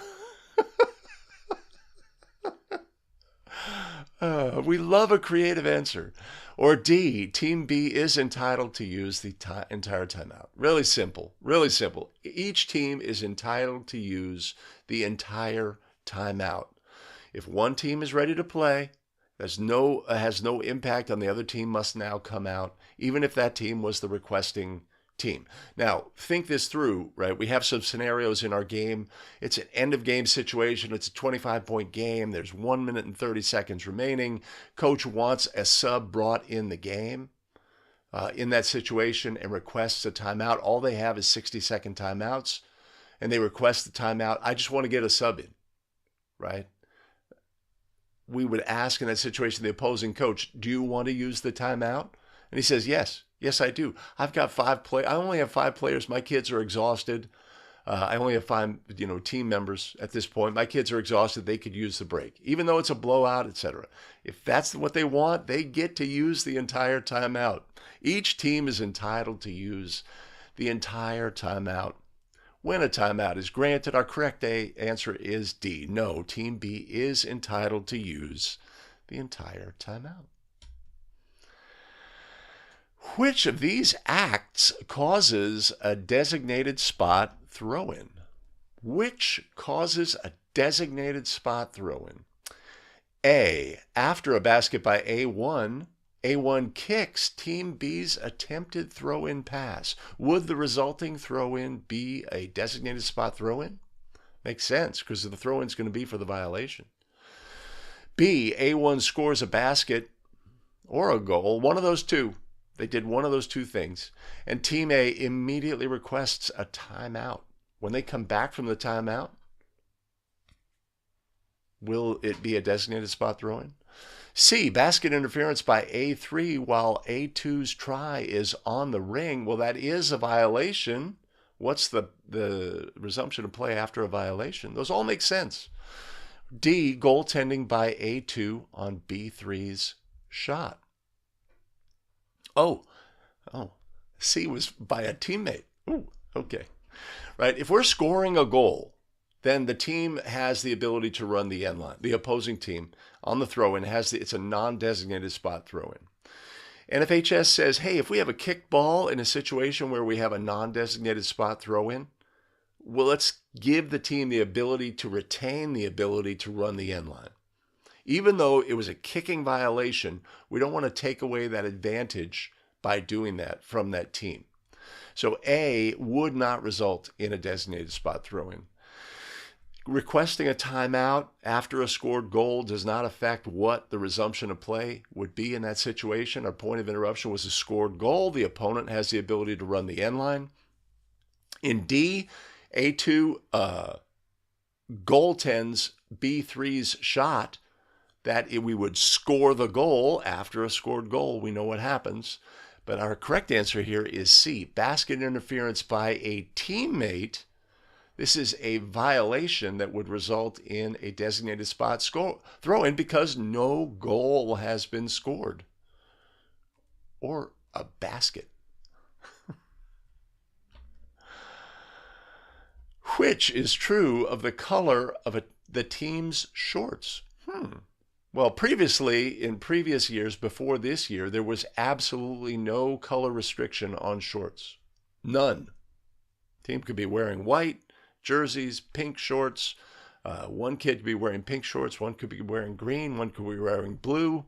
We love a creative answer. Or D, Team B is entitled to use the entire timeout. Really simple, really simple. Each team is entitled to use the entire timeout. If one team is ready to play, has no impact on the other team must now come out, even if that team was the requesting team. Now, think this through, right? We have some scenarios in our game. It's an end-of-game situation. It's a 25-point game. There's 1 minute and 30 seconds remaining. Coach wants a sub brought in the game in that situation and requests a timeout. All they have is 60-second timeouts, and they request the timeout. I just want to get a sub in, right? We would ask in that situation the opposing coach, do you want to use the timeout? And he says, yes. Yes, I do. I've got 5 players. I only have 5 players. My kids are exhausted. I only have 5, team members at this point. My kids are exhausted. They could use the break, even though it's a blowout, etc. If that's what they want, they get to use the entire timeout. Each team is entitled to use the entire timeout. When a timeout is granted, our correct answer is D. No, Team B is entitled to use the entire timeout. Which of these acts causes a designated spot throw-in? Which causes a designated spot throw-in? A, after a basket by A1, A1 kicks Team B's attempted throw-in pass. Would the resulting throw-in be a designated spot throw-in? Makes sense, because the throw-in is going to be for the violation. B, A1 scores a basket or a goal, one of those two. They did one of those two things, and Team A immediately requests a timeout. When they come back from the timeout, will it be a designated spot throw-in? C, basket interference by A3 while A2's try is on the ring. Well, that is a violation. What's the resumption of play after a violation? Those all make sense. D, goaltending by A2 on B3's shot. Oh, C was by a teammate. Ooh, okay. Right, if we're scoring a goal, then the team has the ability to run the end line. The opposing team on the throw-in it's a non-designated spot throw-in. And if HS says, hey, if we have a kick ball in a situation where we have a non-designated spot throw-in, well, let's give the team the ability to retain the ability to run the end line. Even though it was a kicking violation, we don't want to take away that advantage by doing that from that team. So A would not result in a designated spot throw-in. Requesting a timeout after a scored goal does not affect what the resumption of play would be in that situation. Our point of interruption was a scored goal. The opponent has the ability to run the end line. In D, A2 goaltends B3's shot, that we would score the goal. After a scored goal, we know what happens. But our correct answer here is C, basket interference by a teammate. This is a violation that would result in a designated spot throw-in because no goal has been scored or a basket. Which is true of the color of the team's shorts? Well, previously, in previous years, before this year, there was absolutely no color restriction on shorts. None. Team could be wearing white jerseys, pink shorts. One kid could be wearing pink shorts. One could be wearing green. One could be wearing blue,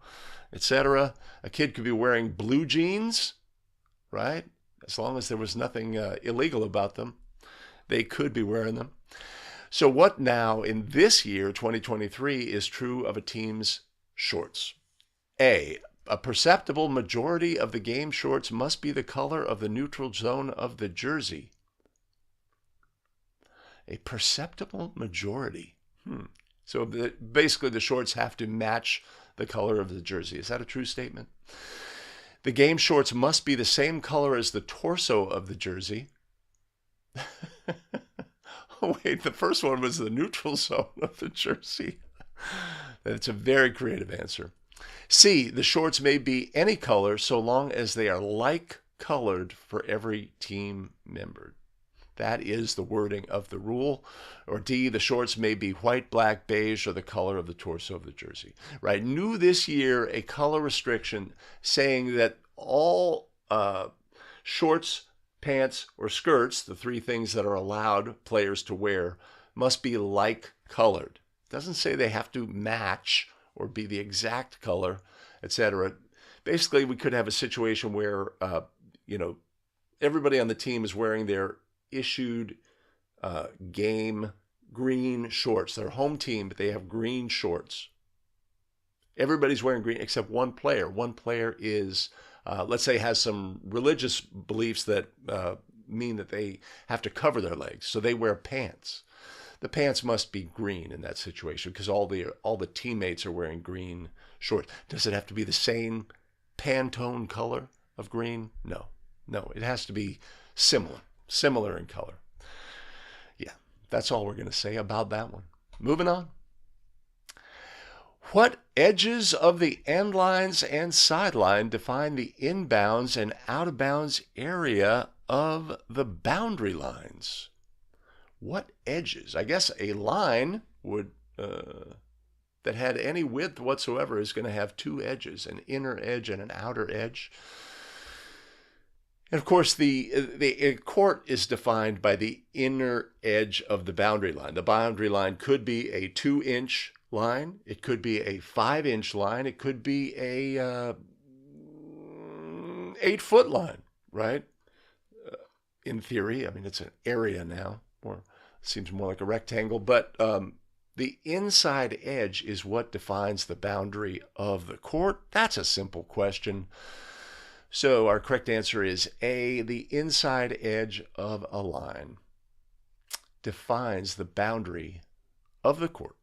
etc. A kid could be wearing blue jeans, right? As long as there was nothing illegal about them, they could be wearing them. So what now in this year, 2023, is true of a team's shorts? A perceptible majority of the game shorts must be the color of the neutral zone of the jersey. A perceptible majority. So basically the shorts have to match the color of the jersey. Is that a true statement? The game shorts must be the same color as the torso of the jersey. Oh, wait, the first one was the neutral zone of the jersey. That's a very creative answer. C, the shorts may be any color so long as they are like-colored for every team member. That is the wording of the rule. Or D, the shorts may be white, black, beige, or the color of the torso of the jersey. Right? New this year, a color restriction saying that all shorts, pants, or skirts, the three things that are allowed players to wear, must be like-colored. It doesn't say they have to match or be the exact color, etc. Basically, we could have a situation where, everybody on the team is wearing their issued game green shorts. They're home team, but they have green shorts. Everybody's wearing green except one player. One player is, let's say, has some religious beliefs that mean that they have to cover their legs, so they wear pants. The pants must be green in that situation because all the teammates are wearing green shorts. Does it have to be the same Pantone color of green? No, it has to be similar in color. Yeah, that's all we're going to say about that one. Moving on. What edges of the end lines and sideline define the inbounds and out of bounds area of the boundary lines? What edges? I guess a line would that had any width whatsoever is going to have two edges, an inner edge and an outer edge. And of course, the court is defined by the inner edge of the boundary line. The boundary line could be a 2-inch line. It could be a 5-inch line. It could be a 8-foot line, right? In theory, I mean, it's an area now, or seems more like a rectangle, but the inside edge is what defines the boundary of the court. That's a simple question. So our correct answer is A, the inside edge of a line defines the boundary of the court.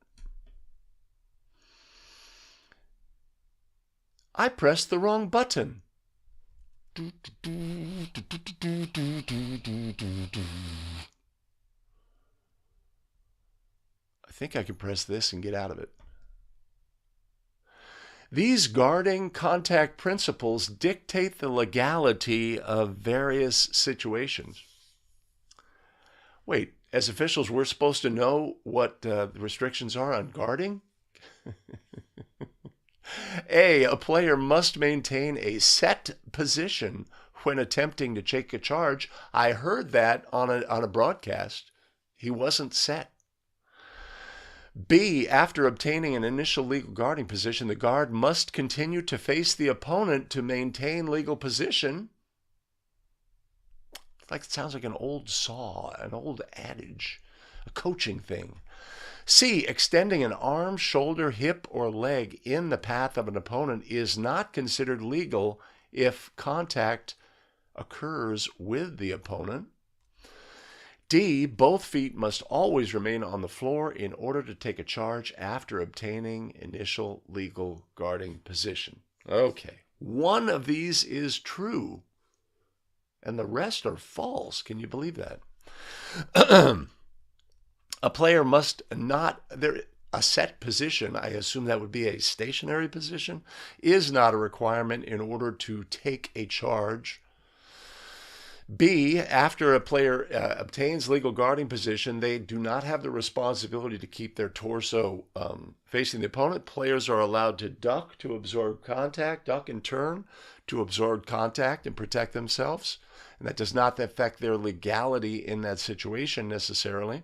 I pressed the wrong button. I think I can press this and get out of it. These guarding contact principles dictate the legality of various situations. Wait, as officials, we're supposed to know what the restrictions are on guarding? A player must maintain a set position when attempting to take a charge. I heard that on a broadcast. He wasn't set. B, after obtaining an initial legal guarding position, the guard must continue to face the opponent to maintain legal position. It sounds like an old saw, an old adage, a coaching thing. C, extending an arm, shoulder, hip, or leg in the path of an opponent is not considered legal if contact occurs with the opponent. D, both feet must always remain on the floor in order to take a charge after obtaining initial legal guarding position. Okay, one of these is true, and the rest are false. Can you believe that? A player must not, a set position, I assume that would be a stationary position, is not a requirement in order to take a charge. B, after a player obtains legal guarding position, they do not have the responsibility to keep their torso facing the opponent. Players are allowed to duck to absorb contact, duck and turn to absorb contact and protect themselves. And that does not affect their legality in that situation necessarily.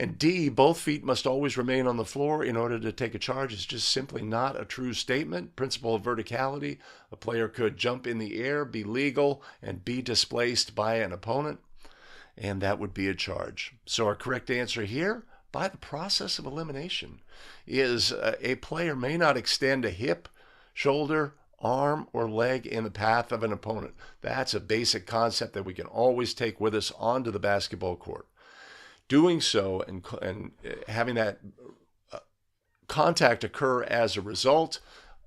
And D, both feet must always remain on the floor in order to take a charge is just simply not a true statement. Principle of verticality, a player could jump in the air, be legal, and be displaced by an opponent, and that would be a charge. So our correct answer here, by the process of elimination, is a player may not extend a hip, shoulder, arm, or leg in the path of an opponent. That's a basic concept that we can always take with us onto the basketball court. Doing so and having that contact occur as a result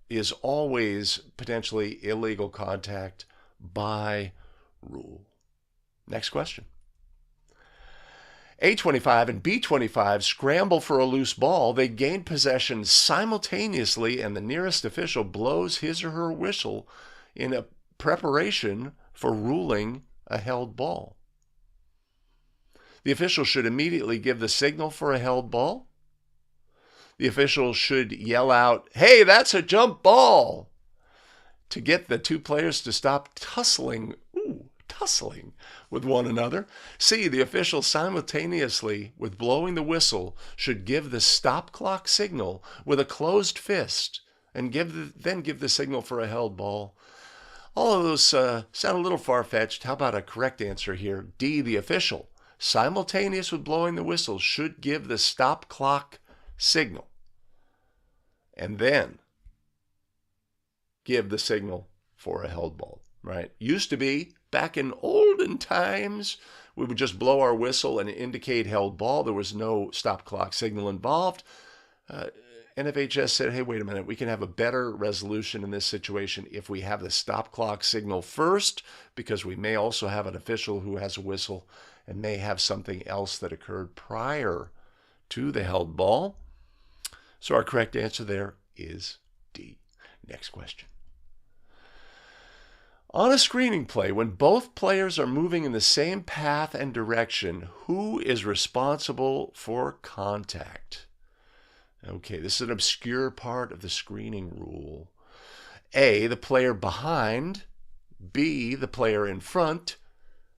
is always potentially illegal contact by rule. Next question. A25 and B25 scramble for a loose ball. They gain possession simultaneously, and the nearest official blows his or her whistle in a preparation for ruling a held ball. The official should immediately give the signal for a held ball. The official should yell out, "Hey, that's a jump ball," to get the two players to stop tussling with one another. C, the official simultaneously with blowing the whistle should give the stop clock signal with a closed fist and then give the signal for a held ball. All of those sound a little far-fetched. How about a correct answer here? D, the official, simultaneous with blowing the whistle, should give the stop clock signal and then give the signal for a held ball, right? Used to be, back in olden times, we would just blow our whistle and indicate held ball. There was no stop clock signal involved. NFHS said, hey, wait a minute, we can have a better resolution in this situation if we have the stop clock signal first, because we may also have an official who has a whistle and may have something else that occurred prior to the held ball. So our correct answer there is D. Next question. On a screening play, when both players are moving in the same path and direction, who is responsible for contact? Okay, this is an obscure part of the screening rule. A, the player behind B, the player in front,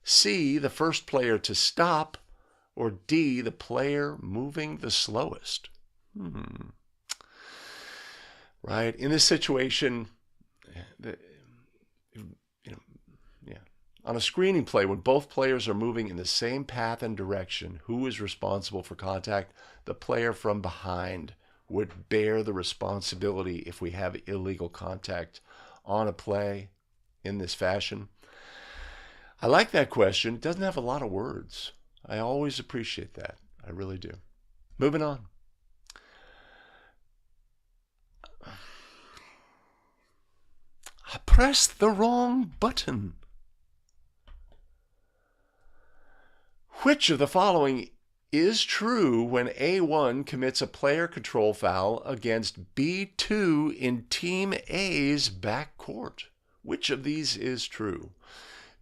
C, the first player to stop, or D, the player moving the slowest? Right? In this situation, on a screening play, when both players are moving in the same path and direction, who is responsible for contact? The player from behind would bear the responsibility if we have illegal contact on a play in this fashion. I like that question. It doesn't have a lot of words. I always appreciate that. I really do. Moving on. I pressed the wrong button. Which of the following is true when A1 commits a player control foul against B2 in Team A's backcourt? Which of these is true?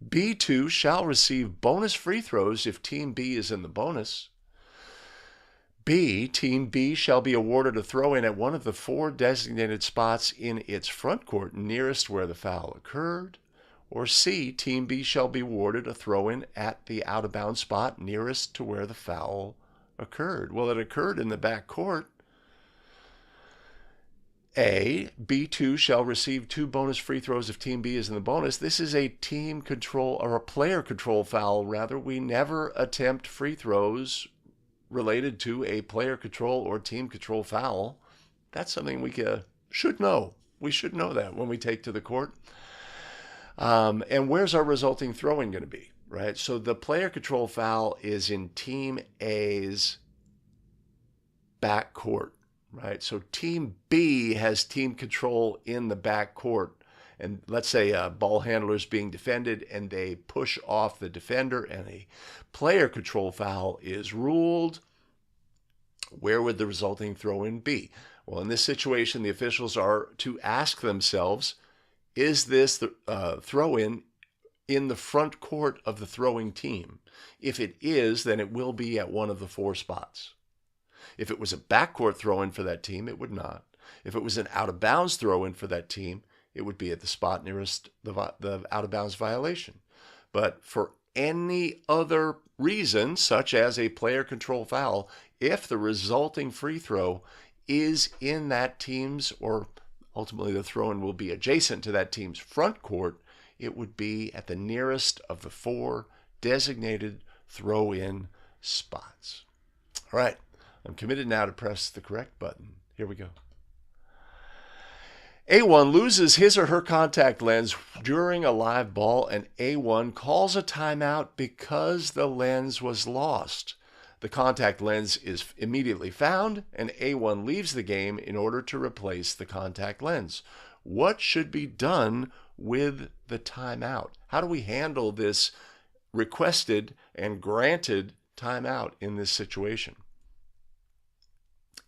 B2 shall receive bonus free throws if Team B is in the bonus. B, Team B shall be awarded a throw-in at one of the 4 designated spots in its front court nearest where the foul occurred. Or C, Team B shall be awarded a throw-in at the out-of-bounds spot nearest to where the foul occurred. Well, it occurred in the back court. A, B2 shall receive 2 bonus free throws if Team B is in the bonus. This is a team control, or a player control foul, rather. We never attempt free throws related to a player control or team control foul. That's something we should know. We should know that when we take to the court. And where's our resulting throw-in going to be, right? So the player control foul is in Team A's backcourt, right? So Team B has team control in the backcourt. And let's say a ball handler is being defended and they push off the defender and a player control foul is ruled. Where would the resulting throw-in be? Well, in this situation, the officials are to ask themselves, is this the throw-in in the front court of the throwing team? If it is, then it will be at one of the 4 spots. If it was a backcourt throw-in for that team, it would not. If it was an out-of-bounds throw-in for that team, it would be at the spot nearest the out-of-bounds violation. But for any other reason, such as a player control foul, if the resulting free throw is in that team's, or ultimately the throw-in will be adjacent to that team's front court, it would be at the nearest of the 4 designated throw-in spots. All right, I'm committed now to press the correct button. Here we go. A1 loses his or her contact lens during a live ball, and A1 calls a timeout because the lens was lost. The contact lens is immediately found, and A1 leaves the game in order to replace the contact lens. What should be done with the timeout? How do we handle this requested and granted timeout in this situation?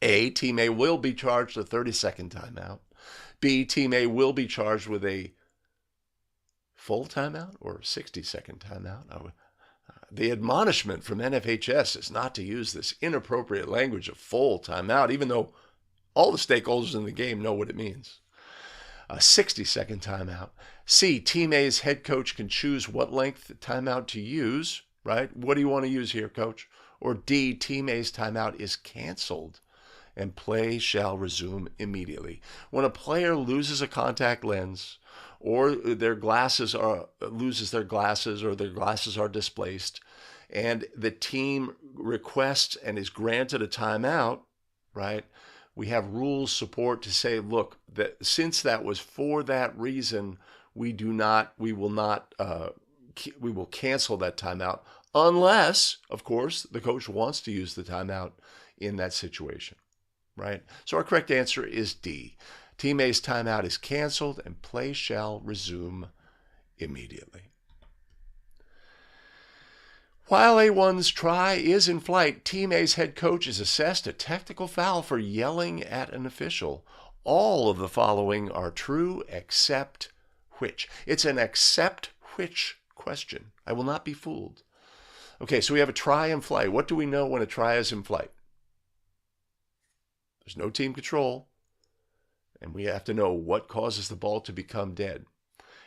A, Team A will be charged a 30-second timeout. B, Team A will be charged with a full timeout or 60-second timeout. The admonishment from NFHS is not to use this inappropriate language of full timeout, even though all the stakeholders in the game know what it means. A 60-second timeout. C, Team A's head coach can choose what length timeout to use, right? What do you want to use here, coach? Or D, Team A's timeout is canceled and play shall resume immediately. When a player loses a contact lens, or their glasses loses their glasses, or their glasses are displaced, and the team requests and is granted a timeout, right? We have rules support to say, look, that since that was for that reason, we will cancel that timeout, unless, of course, the coach wants to use the timeout in that situation, right? So our correct answer is D. Team A's timeout is canceled and play shall resume immediately. While A1's try is in flight, Team A's head coach is assessed a technical foul for yelling at an official. All of the following are true except which. It's an except which question. I will not be fooled. Okay, so we have a try in flight. What do we know when a try is in flight? There's no team control, and we have to know what causes the ball to become dead.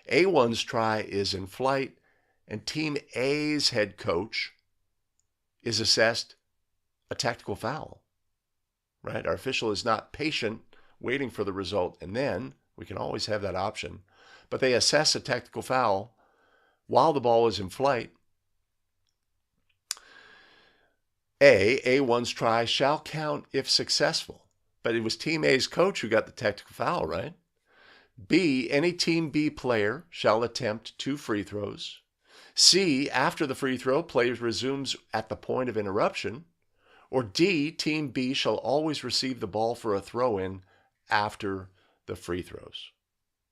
A1's try is in flight, and Team A's head coach is assessed a technical foul, right? Our official is not patient waiting for the result, and then we can always have that option. But they assess a technical foul while the ball is in flight. A1's try shall count if successful. But it was Team A's coach who got the technical foul, right? B, any Team B player shall attempt 2 free throws. C, after the free throw, player resumes at the point of interruption. Or D, Team B shall always receive the ball for a throw-in after the free throws.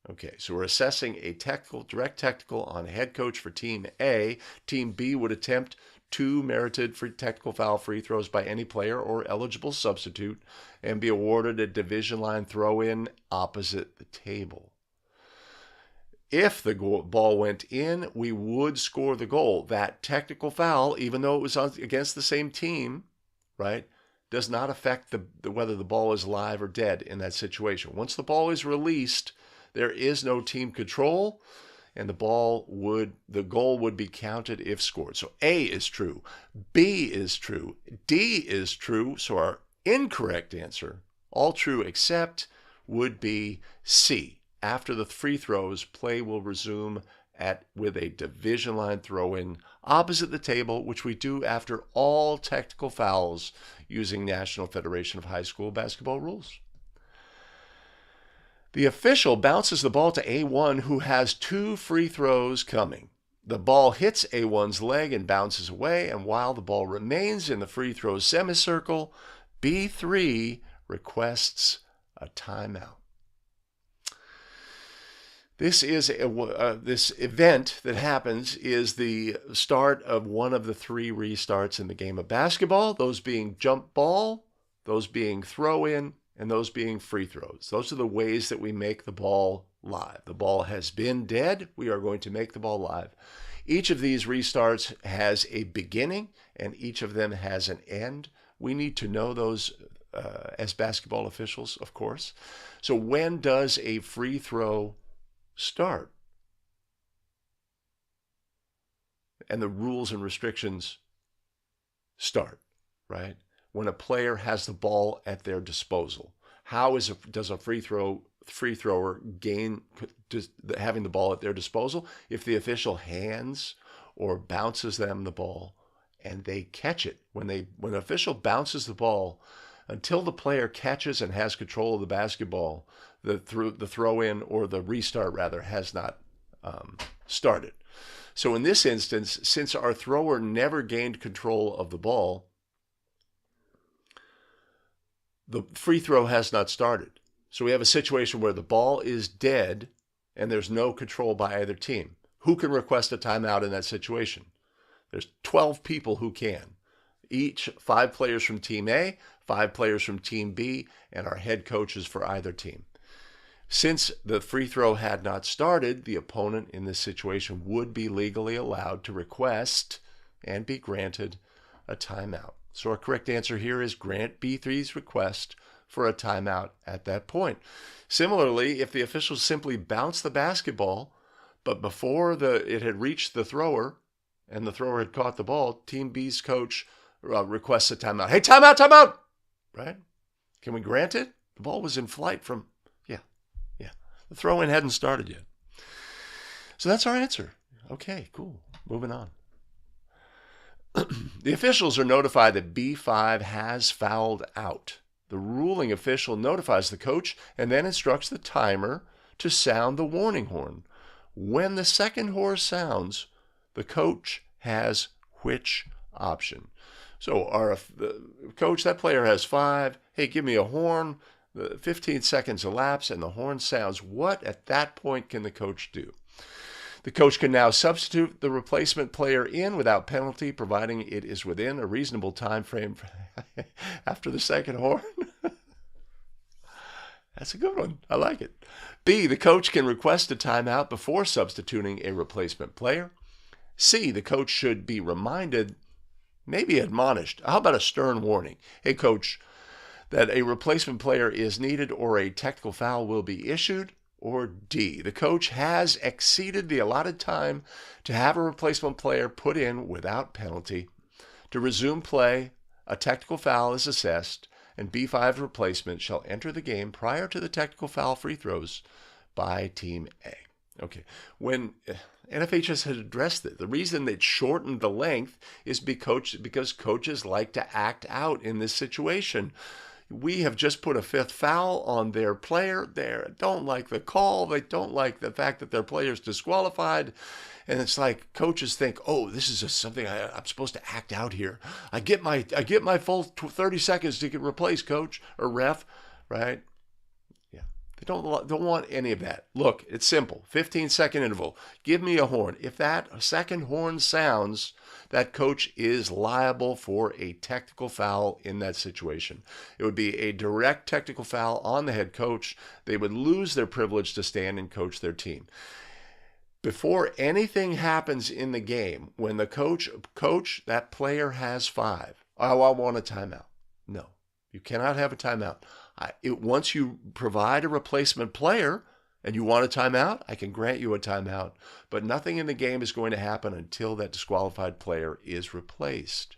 Okay, so we're assessing a direct technical on head coach for Team A. Team B would attempt 2 merited technical foul free throws by any player or eligible substitute and be awarded a division line throw-in opposite the table. If the ball went in, we would score the goal. That technical foul, even though it was against the same team, right, does not affect whether the ball is live or dead in that situation. Once the ball is released, there is no team control, and the goal would be counted if scored. So A is true, B is true, D is true. So our incorrect answer, all true except, would be C. After the free throws, play will resume with a division line throw-in opposite the table, which we do after all technical fouls using National Federation of High School Basketball rules. The official bounces the ball to A1, who has 2 free throws coming. The ball hits A1's leg and bounces away, and while the ball remains in the free throw semicircle, B3 requests a timeout. This event that happens is the start of one of the 3 restarts in the game of basketball, those being jump ball, those being throw-in, and those being free throws. Those are the ways that we make the ball live. The ball has been dead. We are going to make the ball live. Each of these restarts has a beginning, and each of them has an end. We need to know those as basketball officials, of course. So when does a free throw start? And the rules and restrictions start, right? When a player has the ball at their disposal. How does a free thrower gain having the ball at their disposal? If the official hands or bounces them the ball and they catch it. When the official bounces the ball, until the player catches and has control of the basketball, the throw-in or the restart rather has not started. So in this instance, since our thrower never gained control of the ball, the free throw has not started. So we have a situation where the ball is dead and there's no control by either team. Who can request a timeout in that situation? There's 12 people who can. Each 5 players from Team A, 5 players from Team B, and our head coaches for either team. Since the free throw had not started, the opponent in this situation would be legally allowed to request and be granted a timeout. So our correct answer here is grant B3's request for a timeout at that point. Similarly, if the officials simply bounced the basketball, but before it had reached the thrower and the thrower had caught the ball, Team B's coach requests a timeout. Hey, timeout, timeout! Right? Can we grant it? The ball was in flight from, yeah. The throw-in hadn't started yet. So that's our answer. Okay, cool. Moving on. The officials are notified that B5 has fouled out. The ruling official notifies the coach and then instructs the timer to sound the warning horn. When the second horn sounds, the coach has which option? So the coach, that player has 5. Hey, give me a horn. The 15 seconds elapse and the horn sounds. What at that point can the coach do? The coach can now substitute the replacement player in without penalty, providing it is within a reasonable time frame after the second horn. That's a good one. I like it. B, the coach can request a timeout before substituting a replacement player. C, the coach should be reminded, maybe admonished. How about a stern warning? Hey, coach, that a replacement player is needed or a technical foul will be issued. Or D, the coach has exceeded the allotted time to have a replacement player put in without penalty. To resume play, a technical foul is assessed, and B5 replacement shall enter the game prior to the technical foul free throws by Team A. Okay, when NFHS has addressed it, the reason it shortened the length is because coaches like to act out in this situation. We have just put a fifth foul on their player. They don't like the call. They don't like the fact that their player's disqualified. And it's like coaches think, oh, this is something I'm supposed to act out here. I get my full 30 seconds to get replaced, coach or ref, right? Yeah, they don't want any of that. Look, it's simple. 15-second interval. Give me a horn. If that second horn sounds, that coach is liable for a technical foul in that situation. It would be a direct technical foul on the head coach. They would lose their privilege to stand and coach their team. Before anything happens in the game, when the coach, that player has 5. Oh, I want a timeout. No, you cannot have a timeout. Once you provide a replacement player and you want a timeout, I can grant you a timeout. But nothing in the game is going to happen until that disqualified player is replaced.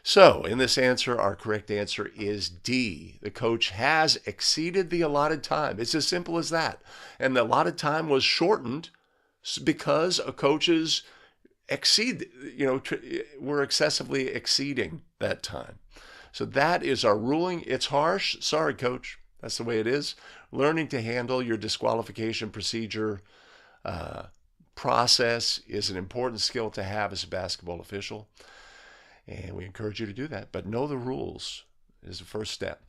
So in this answer, our correct answer is D. The coach has exceeded the allotted time. It's as simple as that. And the allotted time was shortened because coaches were excessively exceeding that time. So that is our ruling. It's harsh. Sorry, coach. That's the way it is. Learning to handle your disqualification procedure process is an important skill to have as a basketball official. And we encourage you to do that. But know the rules is the first step.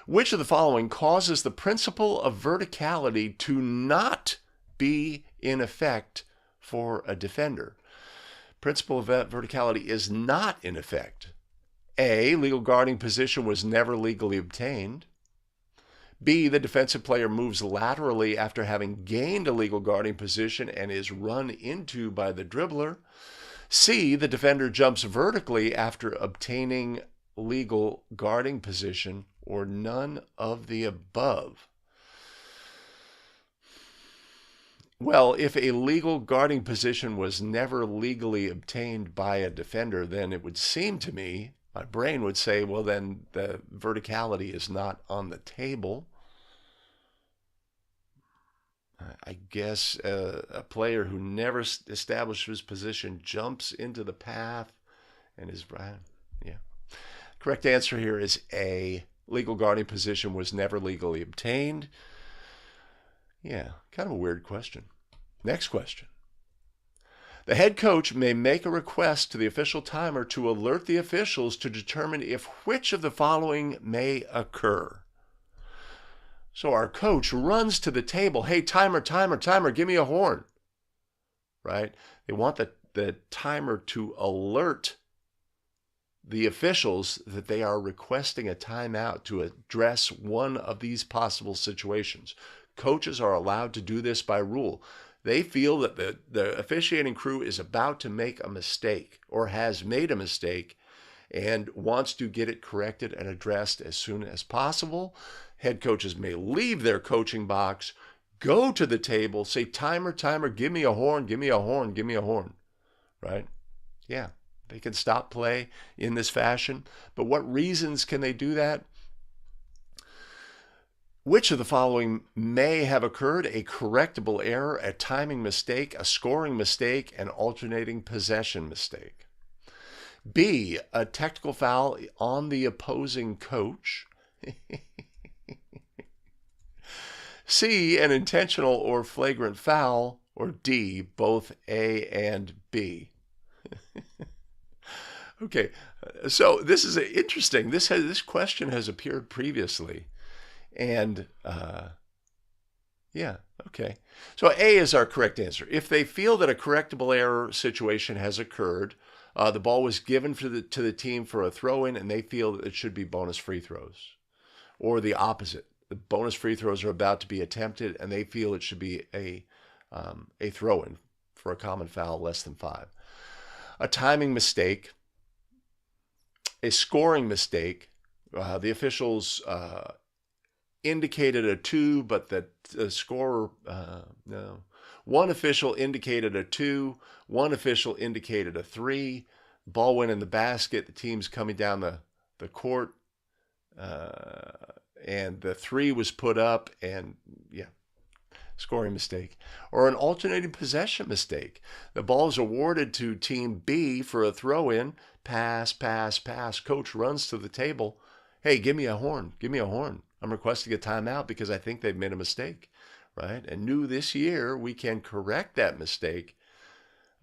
Which of the following causes the principle of verticality to not be in effect for a defender? Principle of verticality is not in effect. A, legal guarding position was never legally obtained. B, the defensive player moves laterally after having gained a legal guarding position and is run into by the dribbler. C, the defender jumps vertically after obtaining legal guarding position, or none of the above. Well, if a legal guarding position was never legally obtained by a defender, then it would seem to me, my brain would say, well, then the verticality is not on the table. I guess a player who never establishes position jumps into the path and is, yeah. Correct answer here is A. Legal guarding position was never legally obtained. Yeah, kind of a weird question. Next question. The head coach may make a request to the official timer to alert the officials to determine if which of the following may occur. So our coach runs to the table. Hey, timer, give me a horn. Right? They want the timer to alert the officials that they are requesting a timeout to address one of these possible situations. Coaches are allowed to do this by rule. They feel that the officiating crew is about to make a mistake or has made a mistake and wants to get it corrected and addressed as soon as possible. Head coaches may leave their coaching box, go to the table, say, timer, give me a horn, right? Yeah, they can stop play in this fashion. But what reasons can they do that? Which of the following may have occurred? A correctable error, a timing mistake, a scoring mistake, an alternating possession mistake. B, a technical foul on the opposing coach. C, an intentional or flagrant foul. Or D, both A and B. Okay, so this is interesting. This question has appeared previously. And yeah, okay. So A is our correct answer. If they feel that a correctable error situation has occurred, the ball was given to the team for a throw-in, and they feel that it should be bonus free throws. Or the opposite. The bonus free throws are about to be attempted, and they feel it should be a throw-in for a common foul less than 5. A timing mistake, a scoring mistake, the officials indicated a 2, but the scorer, no. One official indicated a 2. One official indicated a 3. Ball went in the basket. The team's coming down the court. And the 3 was put up, and yeah, scoring mistake. Or an alternating possession mistake. The ball is awarded to team B for a throw-in. Pass, pass, pass. Coach runs to the table. Hey, give me a horn. Give me a horn. I'm requesting a timeout because I think they've made a mistake, right? And new this year, we can correct that mistake.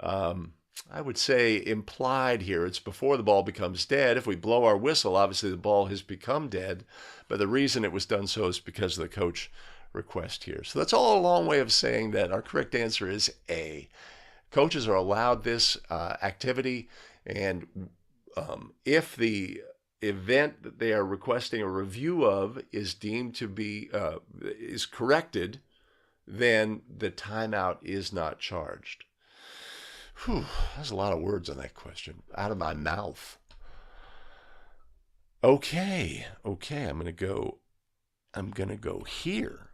I would say implied here, it's before the ball becomes dead. If we blow our whistle, obviously the ball has become dead. But the reason it was done so is because of the coach request here. So that's all a long way of saying that our correct answer is A. Coaches are allowed this activity, and if the event that they are requesting a review of is deemed to be is corrected, then the timeout is not charged. Whew, that's a lot of words on that question out of my mouth. Okay, I'm gonna go here.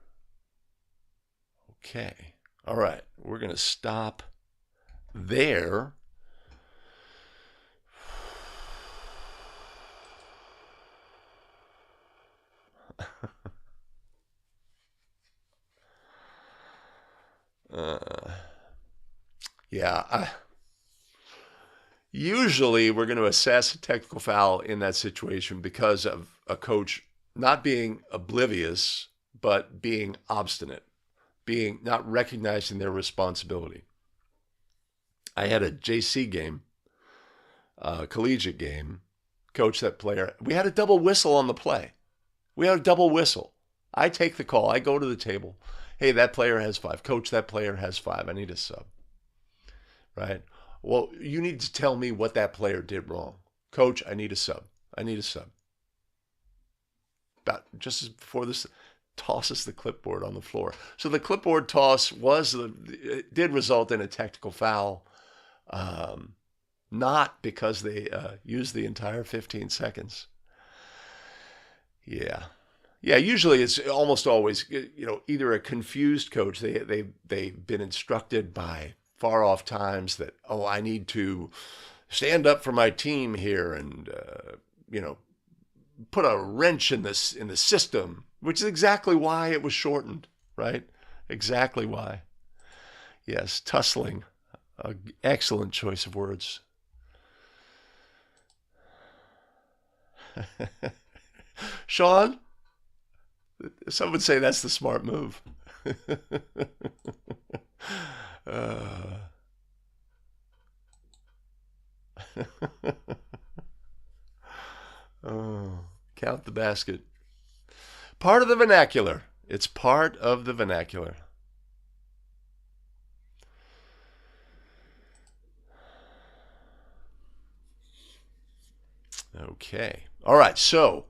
Okay, all right, we're gonna stop there. Usually we're going to assess a technical foul in that situation because of a coach not being oblivious, but being obstinate, being not recognizing their responsibility. I had a JC game, collegiate game, coach that player. We had a double whistle on the play. We had a double whistle. I take the call. I go to the table. Hey, that player has 5. Coach, that player has 5. I need a sub. Right? Well, you need to tell me what that player did wrong. Coach, I need a sub. I need a sub. About just as before this, tosses the clipboard on the floor. So the clipboard toss did result in a technical foul, not because they used the entire 15 seconds. Yeah. Usually it's almost always, either a confused coach. They've been instructed by far off times that, I need to stand up for my team here and, put a wrench in the system, which is exactly why it was shortened, right? Exactly why. Yes, tussling, excellent choice of words. Sean, some would say that's the smart move. Count the basket. Part of the vernacular. It's part of the vernacular. Okay. All right. So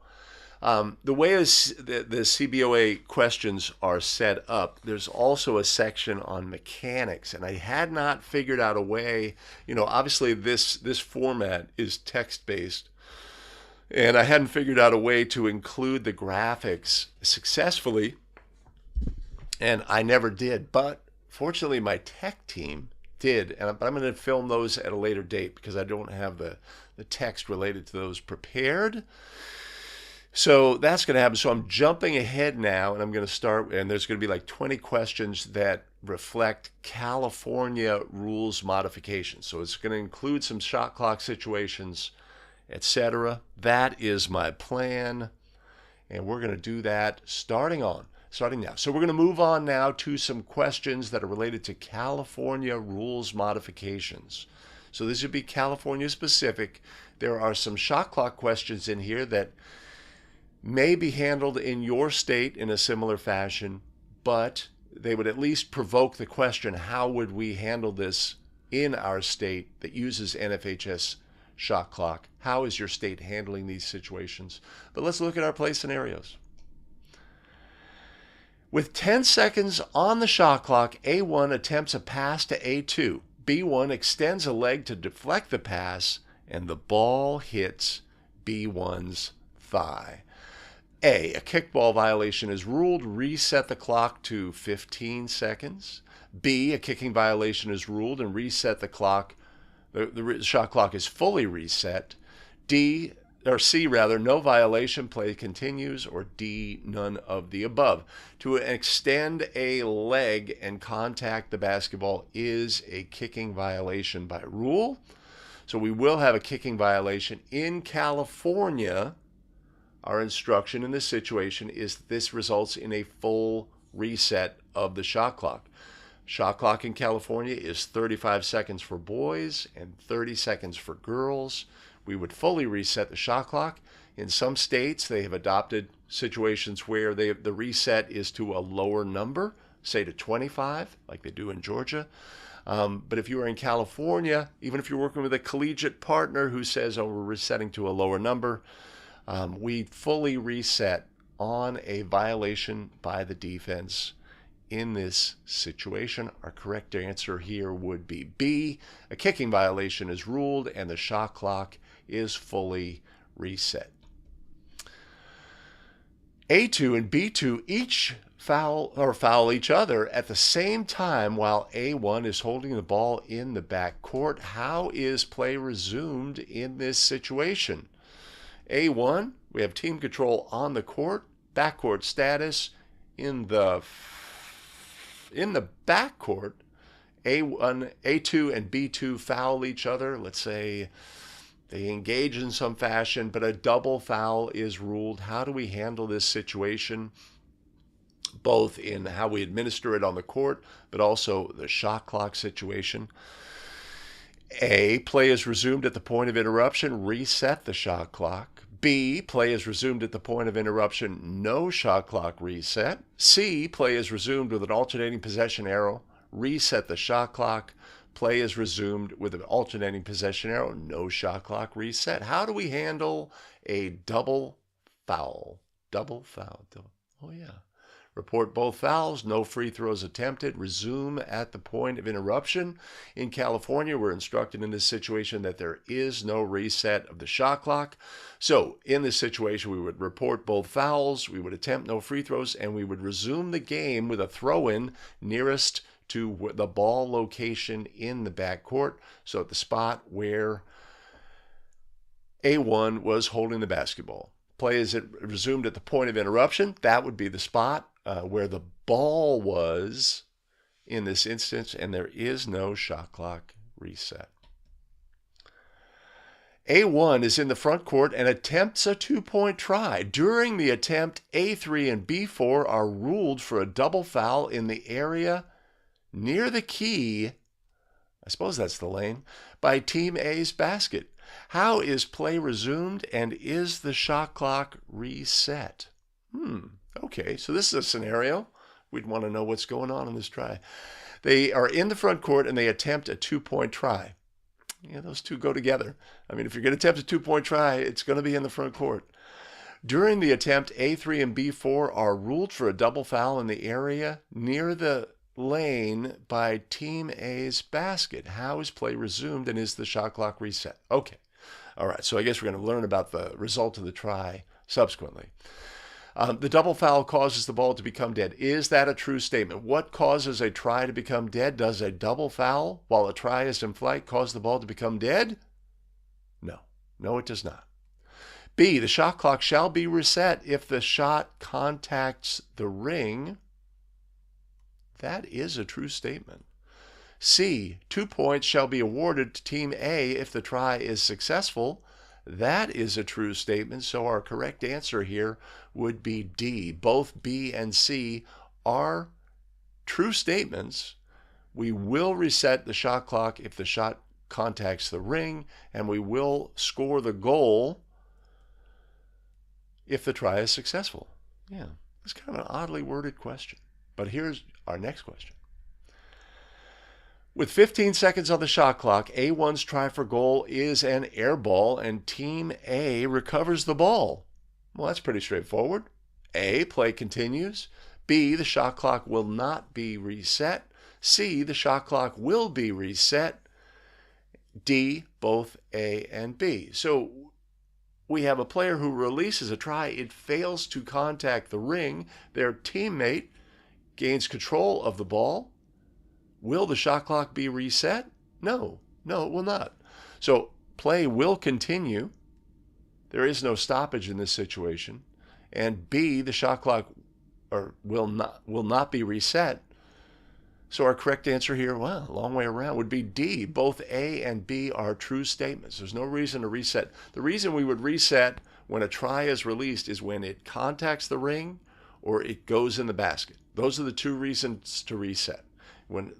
the way the CBOA questions are set up, there's also a section on mechanics, and I had not figured out a way. Obviously this format is text-based, and I hadn't figured out a way to include the graphics successfully, and I never did. But fortunately, my tech team did, but I'm going to film those at a later date because I don't have the text related to those prepared. So that's going to happen. So I'm jumping ahead now, and I'm going to start, and there's going to be like 20 questions that reflect California rules modifications. So it's going to include some shot clock situations, etc. That is my plan, and we're going to do that starting now. So we're going to move on now to some questions that are related to California rules modifications. So this would be California specific. There are some shot clock questions in here that may be handled in your state in a similar fashion, but they would at least provoke the question, how would we handle this in our state that uses NFHS shot clock? How is your state handling these situations? But let's look at our play scenarios. With 10 seconds on the shot clock, A1 attempts a pass to A2. B1 extends a leg to deflect the pass, and the ball hits B1's thigh. A kickball violation is ruled. Reset the clock to 15 seconds. B, a kicking violation is ruled and reset the clock. The shot clock is fully reset. C, no violation, play continues. Or D, none of the above. To extend a leg and contact the basketball is a kicking violation by rule. So we will have a kicking violation. In California, our instruction in this situation is that this results in a full reset of the shot clock. Shot clock in California is 35 seconds for boys and 30 seconds for girls. We would fully reset the shot clock. In some states, they have adopted situations where the reset is to a lower number, say to 25, like they do in Georgia. But if you are in California, even if you're working with a collegiate partner who says, oh, we're resetting to a lower number, we fully reset on a violation by the defense in this situation. Our correct answer here would be B. A kicking violation is ruled and the shot clock is fully reset. A2 and B2 each foul each other at the same time while A1 is holding the ball in the backcourt. How is play resumed in this situation? A1, we have team control on the court, backcourt status. In the backcourt, A1, A2 and B2 foul each other. Let's say they engage in some fashion, but a double foul is ruled. How do we handle this situation? Both in how we administer it on the court, but also the shot clock situation. A, play is resumed at the point of interruption, reset the shot clock. B, play is resumed at the point of interruption, no shot clock reset. C, play is resumed with an alternating possession arrow, reset the shot clock. Play is resumed with an alternating possession arrow, no shot clock reset. How do we handle a double foul? Oh yeah. Report both fouls, no free throws attempted, resume at the point of interruption. In California, we're instructed in this situation that there is no reset of the shot clock. So in this situation, we would report both fouls, we would attempt no free throws, and we would resume the game with a throw-in nearest to the ball location in the backcourt. So at the spot where A1 was holding the basketball. Play is resumed at the point of interruption. That would be the spot where the ball was in this instance, and there is no shot clock reset. A1 is in the front court and attempts a two-point try. During the attempt, A3 and B4 are ruled for a double foul in the area near the key, I suppose that's the lane, by Team A's basket. How is play resumed and is the shot clock reset? Okay, so this is a scenario. We'd want to know what's going on in this try. They are in the front court and they attempt a two-point try. Yeah, those two go together. I mean, if you're going to attempt a two-point try, it's going to be in the front court. During the attempt, A3 and B4 are ruled for a double foul in the area near the lane by Team A's basket. How is play resumed and is the shot clock reset? Okay. All right, so I guess we're going to learn about the result of the try subsequently. The double foul causes the ball to become dead. Is that a true statement? What causes a try to become dead? Does a double foul while a try is in flight cause the ball to become dead? No. No, it does not. B, the shot clock shall be reset if the shot contacts the ring. That is a true statement. C, 2 points shall be awarded to Team A if the try is successful. That is a true statement, so our correct answer here would be D. Both B and C are true statements. We will reset the shot clock if the shot contacts the ring, and we will score the goal if the try is successful. Yeah, it's kind of an oddly worded question. But here's our next question. With 15 seconds on the shot clock, A1's try for goal is an air ball, and Team A recovers the ball. Well, that's pretty straightforward. A, play continues. B, the shot clock will not be reset. C, the shot clock will be reset. D, both A and B. So we have a player who releases a try. It fails to contact the ring. Their teammate gains control of the ball. Will the shot clock be reset? No, it will not. So play will continue. There is no stoppage in this situation. And B, the shot clock will not be reset. So our correct answer here, well, a long way around, would be D. Both A and B are true statements. There's no reason to reset. The reason we would reset when a try is released is when it contacts the ring or it goes in the basket. Those are the two reasons to reset. When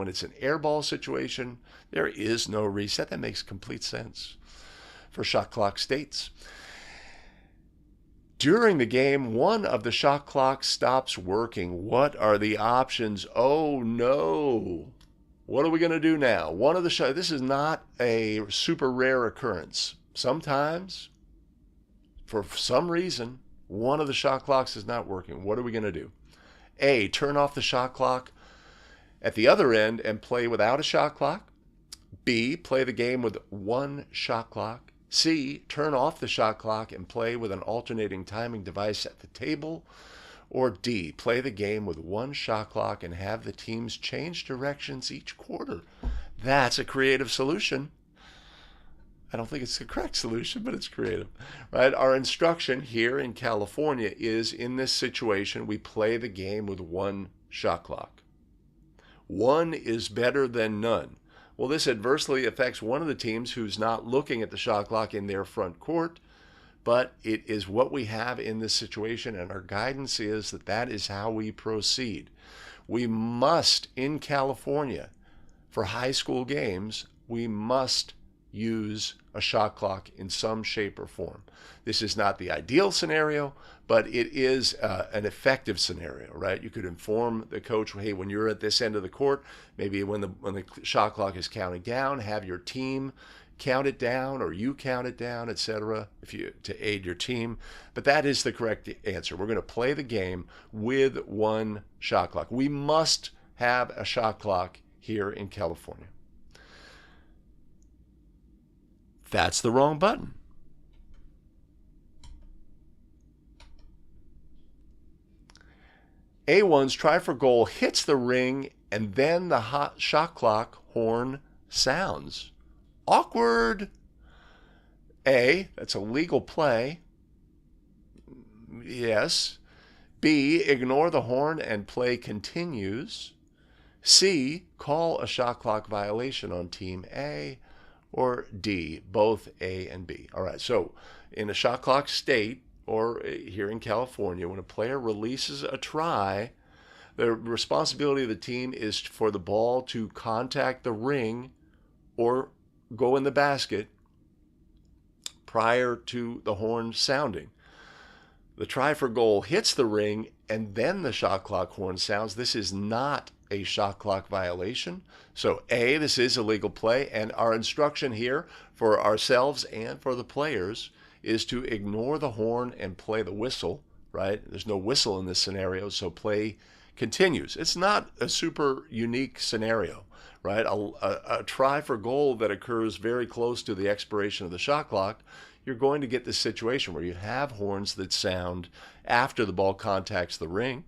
it's an air ball situation, there is no reset. That makes complete sense for shot clock states. During the game, one of the shot clocks stops working. What are the options? Oh no. What are we going to do now? This is not a super rare occurrence. Sometimes, for some reason, one of the shot clocks is not working. What are we going to do? A, turn off the shot clock at the other end and play without a shot clock. B, play the game with one shot clock. C, turn off the shot clock and play with an alternating timing device at the table. Or D, play the game with one shot clock and have the teams change directions each quarter. That's a creative solution. I don't think it's the correct solution, but it's creative, right? Our instruction here in California is, in this situation, we play the game with one shot clock. One is better than none. Well, this adversely affects one of the teams who's not looking at the shot clock in their front court, but it is what we have in this situation, and our guidance is that is how we proceed. We must, in California, for high school games, we must use a shot clock in some shape or form. This is not the ideal scenario, but it is an effective scenario, right? You could inform the coach, hey, when you're at this end of the court, maybe when the shot clock is counting down, have your team count it down or you count it down, etc., to aid your team. But that is the correct answer. We're going to play the game with one shot clock. We must have a shot clock here in California. That's the wrong button. A1's try for goal hits the ring and then the hot shot clock horn sounds. Awkward. A, that's a legal play. Yes. B, ignore the horn and play continues. C, call a shot clock violation on team A. Or D, both A and B. All right, so in a shot clock state, or here in California, when a player releases a try, the responsibility of the team is for the ball to contact the ring or go in the basket prior to the horn sounding. The try for goal hits the ring and then the shot clock horn sounds. This is not a shot clock violation. So A, this is a legal play, and our instruction here for ourselves and for the players is to ignore the horn and play the whistle, right? There's no whistle in this scenario, so play continues. It's not a super unique scenario, right? A try for goal that occurs very close to the expiration of the shot clock, you're going to get this situation where you have horns that sound after the ball contacts the ring.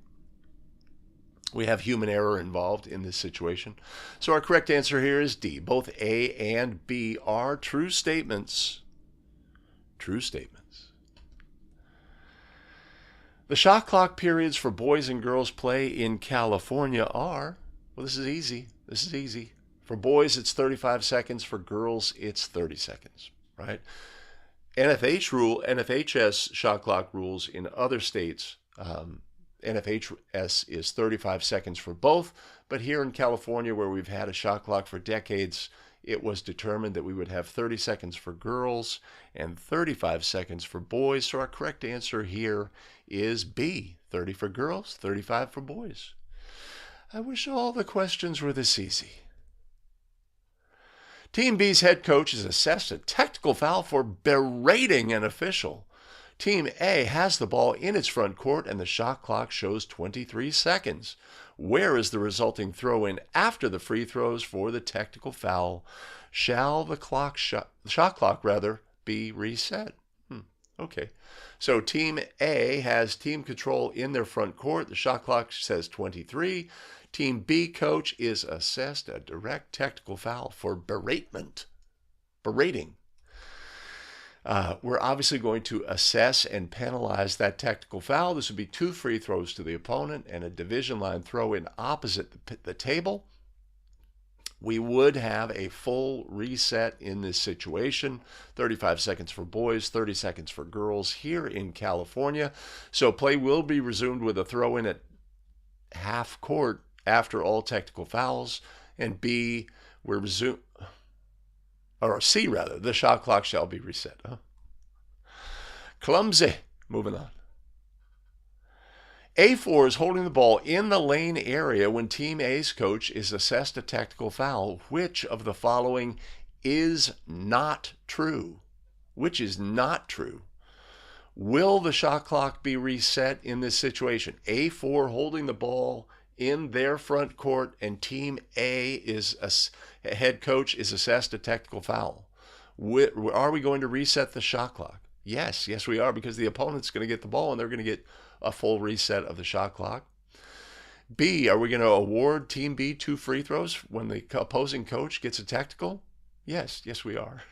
We have human error involved in this situation. So our correct answer here is D. Both A and B are true statements. True statements. The shot clock periods for boys and girls play in California are, well, this is easy. This is easy. For boys, it's 35 seconds. For girls, it's 30 seconds, right? NFHS shot clock rules in other states, NFHS is 35 seconds for both, but here in California, where we've had a shot clock for decades, it was determined that we would have 30 seconds for girls and 35 seconds for boys. So our correct answer here is B, 30 for girls, 35 for boys. I wish all the questions were this easy. Team B's head coach has assessed a technical foul for berating an official. Team A has the ball in its front court and the shot clock shows 23 seconds. Where is the resulting throw-in after the free throws for the technical foul? Shall the shot clock be reset? Okay. So Team A has team control in their front court. The shot clock says 23. Team B coach is assessed a direct technical foul for berating. We're obviously going to assess and penalize that technical foul. This would be 2 free throws to the opponent and a division line throw in opposite the table. We would have a full reset in this situation. 35 seconds for boys, 30 seconds for girls here in California. So play will be resumed with a throw in at half court after all technical fouls. And B, we're resume, or C rather, the shot clock shall be reset. Clumsy. Moving on. A4 is holding the ball in the lane area when Team A's coach is assessed a technical foul. Which of the following is not true? Which is not true? Will the shot clock be reset in this situation? A4 holding the ball in their front court and Team A is a head coach is assessed a technical foul. Are we going to reset the shot clock? Yes, we are, because the opponent's going to get the ball and they're going to get a full reset of the shot clock. B, are we going to award Team B 2 free throws when the opposing coach gets a technical? Yes, we are.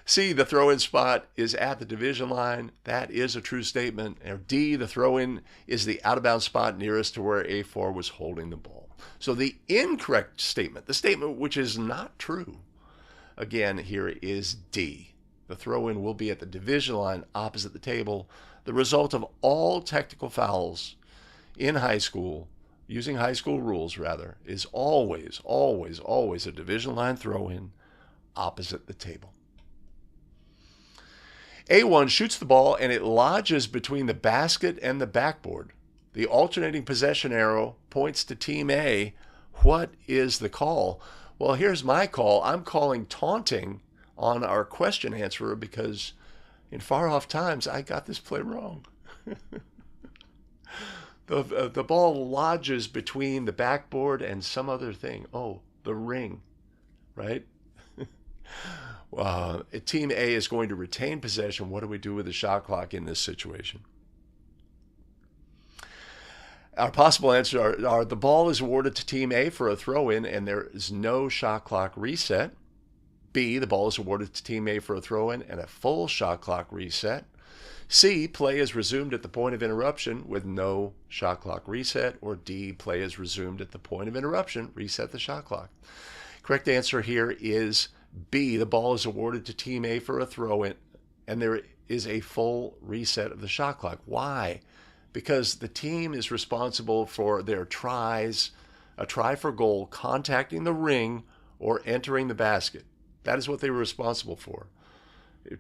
C, the throw-in spot is at the division line. That is a true statement. Or D, the throw-in is the out-of-bounds spot nearest to where A4 was holding the ball. So the incorrect statement, the statement which is not true, again, here is D. The throw-in will be at the division line opposite the table. The result of all technical fouls in high school, using high school rules rather, is always a division line throw-in opposite the table. A1 shoots the ball and it lodges between the basket and the backboard. The alternating possession arrow points to Team A. What is the call? Well, here's my call. I'm calling taunting on our question answerer because in far off times I got this play wrong. The ball lodges between the backboard and some other thing. Oh, the ring, right? Team A is going to retain possession. What do we do with the shot clock in this situation? Our possible answers are the ball is awarded to Team A for a throw-in and there is no shot clock reset. B, the ball is awarded to Team A for a throw-in and a full shot clock reset. C, play is resumed at the point of interruption with no shot clock reset. Or D, play is resumed at the point of interruption, reset the shot clock. Correct answer here is B, the ball is awarded to Team A for a throw-in and there is a full reset of the shot clock. Why? Because the team is responsible for their tries, a try for goal, contacting the ring, or entering the basket. That is what they were responsible for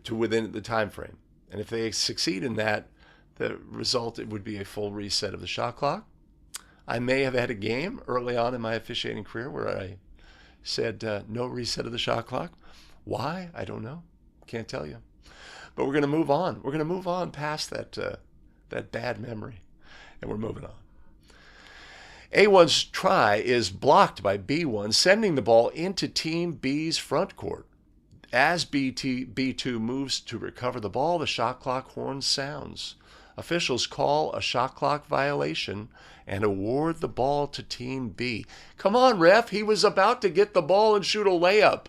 to within the time frame. And if they succeed in that, the result it would be a full reset of the shot clock. I may have had a game early on in my officiating career where I said no reset of the shot clock. Why? I don't know. Can't tell you. But we're going to move on. We're going to move on past that bad memory, and we're moving on. A1's try is blocked by B1, sending the ball into Team B's front court. As B2 moves to recover the ball, the shot clock horn sounds. Officials call a shot clock violation and award the ball to Team B. Come on, ref. He was about to get the ball and shoot a layup.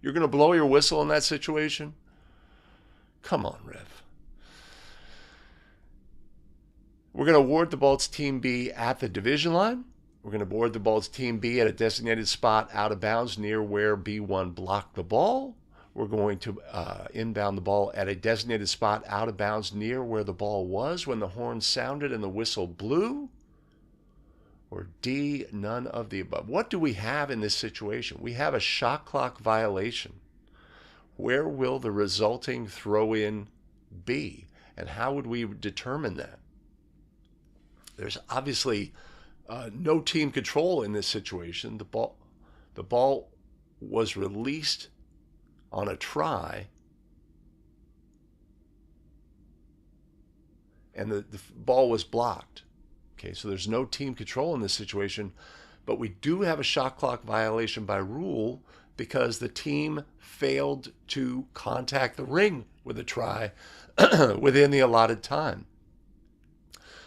You're going to blow your whistle in that situation? Come on, ref. We're going to award the ball to Team B at the division line. We're going to award the ball to Team B at a designated spot out of bounds near where B1 blocked the ball. We're going to inbound the ball at a designated spot out of bounds near where the ball was when the horn sounded and the whistle blew. Or D, none of the above. What do we have in this situation? We have a shot clock violation. Where will the resulting throw-in be? And how would we determine that? There's obviously no team control in this situation. The ball was released on a try, and the ball was blocked. Okay, so there's no team control in this situation, but we do have a shot clock violation by rule because the team failed to contact the ring with a try within the allotted time.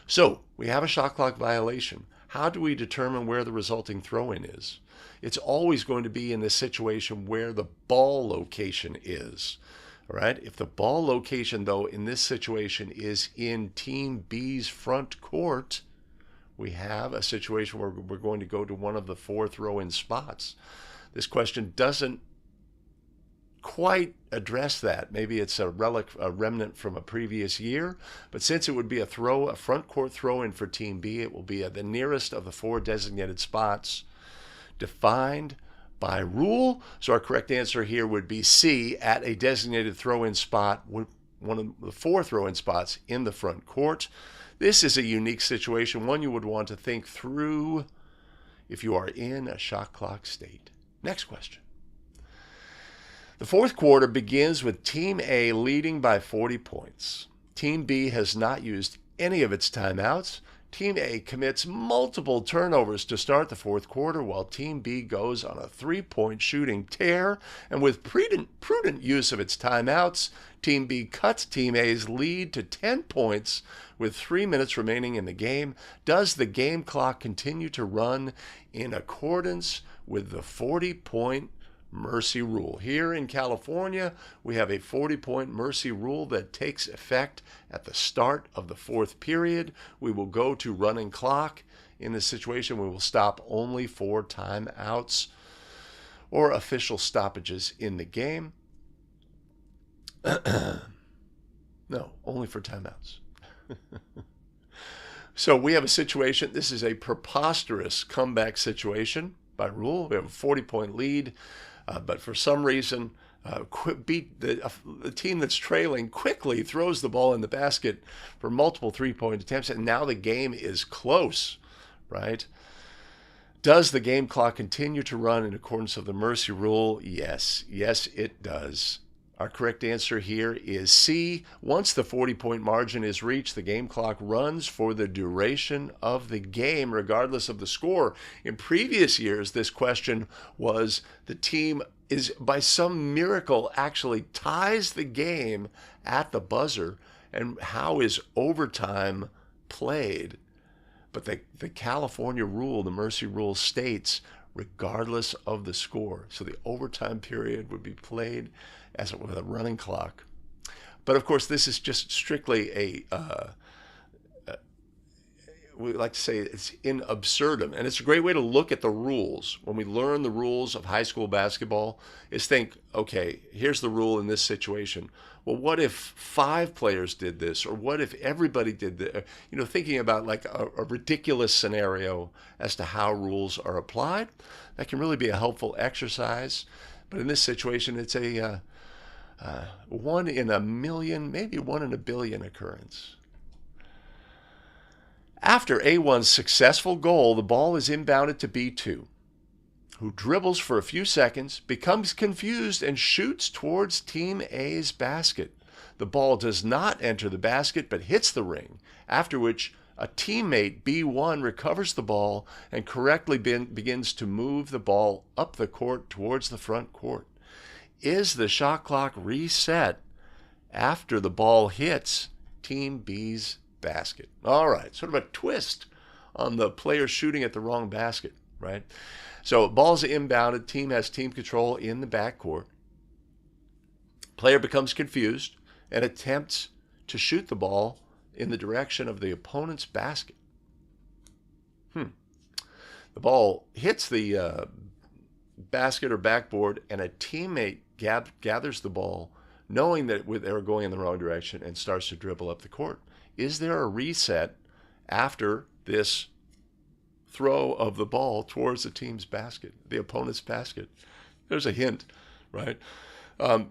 So we have a shot clock violation. How do we determine where the resulting throw-in is? It's always going to be in this situation where the ball location is. All right. If the ball location, though, in this situation is in Team B's front court, we have a situation where we're going to go to one of the 4 throw-in spots. This question doesn't quite address that. Maybe it's a remnant from a previous year, but since it would be a front court throw-in for Team B, it will be at the nearest of the 4 designated spots defined by rule. So our correct answer here would be C, at a designated throw-in spot, one of the 4 throw-in spots in the front court. This is a unique situation, one you would want to think through if you are in a shot clock state. Next question. The fourth quarter begins with Team A leading by 40 points. Team B has not used any of its timeouts. Team A commits multiple turnovers to start the fourth quarter, while Team B goes on a 3-point shooting tear. And with prudent use of its timeouts, Team B cuts Team A's lead to 10 points with 3 minutes remaining in the game. Does the game clock continue to run in accordance with the 40-point mercy rule? Here in California, we have a 40-point mercy rule that takes effect at the start of the fourth period. We will go to running clock. In this situation, we will stop only for timeouts or official stoppages in the game. No, only for timeouts. So we have a situation. This is a preposterous comeback situation by rule. We have a 40-point lead. But for some reason, the team that's trailing quickly throws the ball in the basket for multiple 3-point attempts, and now the game is close, right? Does the game clock continue to run in accordance with the mercy rule? Yes. Yes, it does. Our correct answer here is C. Once the 40-point margin is reached, the game clock runs for the duration of the game, regardless of the score. In previous years, this question was the team is, by some miracle, actually ties the game at the buzzer, and how is overtime played? But the California rule, the mercy rule, states regardless of the score. So the overtime period would be played as with a running clock. But of course, this is just strictly we like to say it's in absurdum. And it's a great way to look at the rules. When we learn the rules of high school basketball, is think, okay, here's the rule in this situation. Well, what if 5 players did this? Or what if everybody did this? Thinking about like a ridiculous scenario as to how rules are applied. That can really be a helpful exercise. But in this situation, it's a 1 in a million, maybe 1 in a billion occurrence. After A1's successful goal, the ball is inbounded to B2, who dribbles for a few seconds, becomes confused, and shoots towards Team A's basket. The ball does not enter the basket but hits the ring, after which a teammate, B1, recovers the ball and correctly begins to move the ball up the court towards the front court. Is the shot clock reset after the ball hits Team B's basket? All right, sort of a twist on the player shooting at the wrong basket, right? So ball's inbounded, team has team control in the backcourt. Player becomes confused and attempts to shoot the ball in the direction of the opponent's basket. The ball hits the basket or backboard, and a teammate gathers the ball, knowing that they were going in the wrong direction, and starts to dribble up the court. Is there a reset after this throw of the ball towards the team's basket, the opponent's basket? There's a hint, right?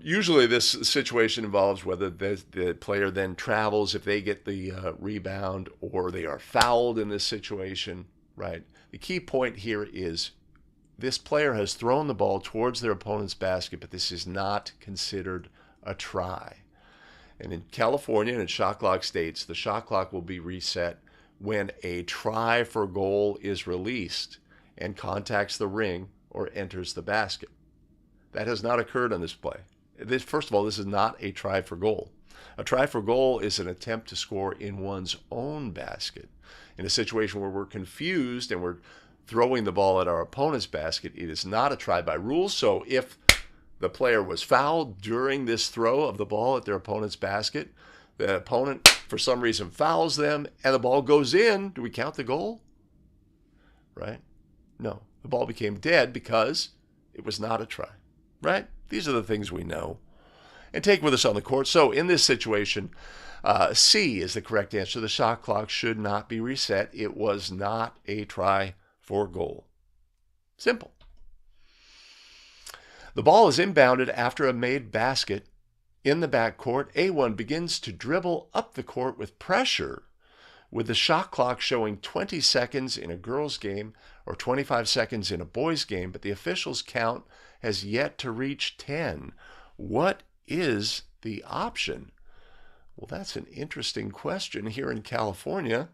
Usually this situation involves whether the player then travels if they get the rebound, or they are fouled in this situation, right? The key point here is this player has thrown the ball towards their opponent's basket, but this is not considered a try. And in California and in shot clock states, the shot clock will be reset when a try for goal is released and contacts the ring or enters the basket. That has not occurred on this play. First of all, this is not a try for goal. A try for goal is an attempt to score in one's own basket. In a situation where we're confused and we're throwing the ball at our opponent's basket, it is not a try by rule. So if the player was fouled during this throw of the ball at their opponent's basket, the opponent, for some reason, fouls them, and the ball goes in, do we count the goal? Right? No. The ball became dead because it was not a try. Right? These are the things we know and take with us on the court. So in this situation, C is the correct answer. The shot clock should not be reset. It was not a try for goal. Simple. The ball is inbounded after a made basket in the backcourt. A1 begins to dribble up the court with pressure, with the shot clock showing 20 seconds in a girls' game or 25 seconds in a boys' game, but the officials' count has yet to reach 10. What is the option? Well, that's an interesting question here in California.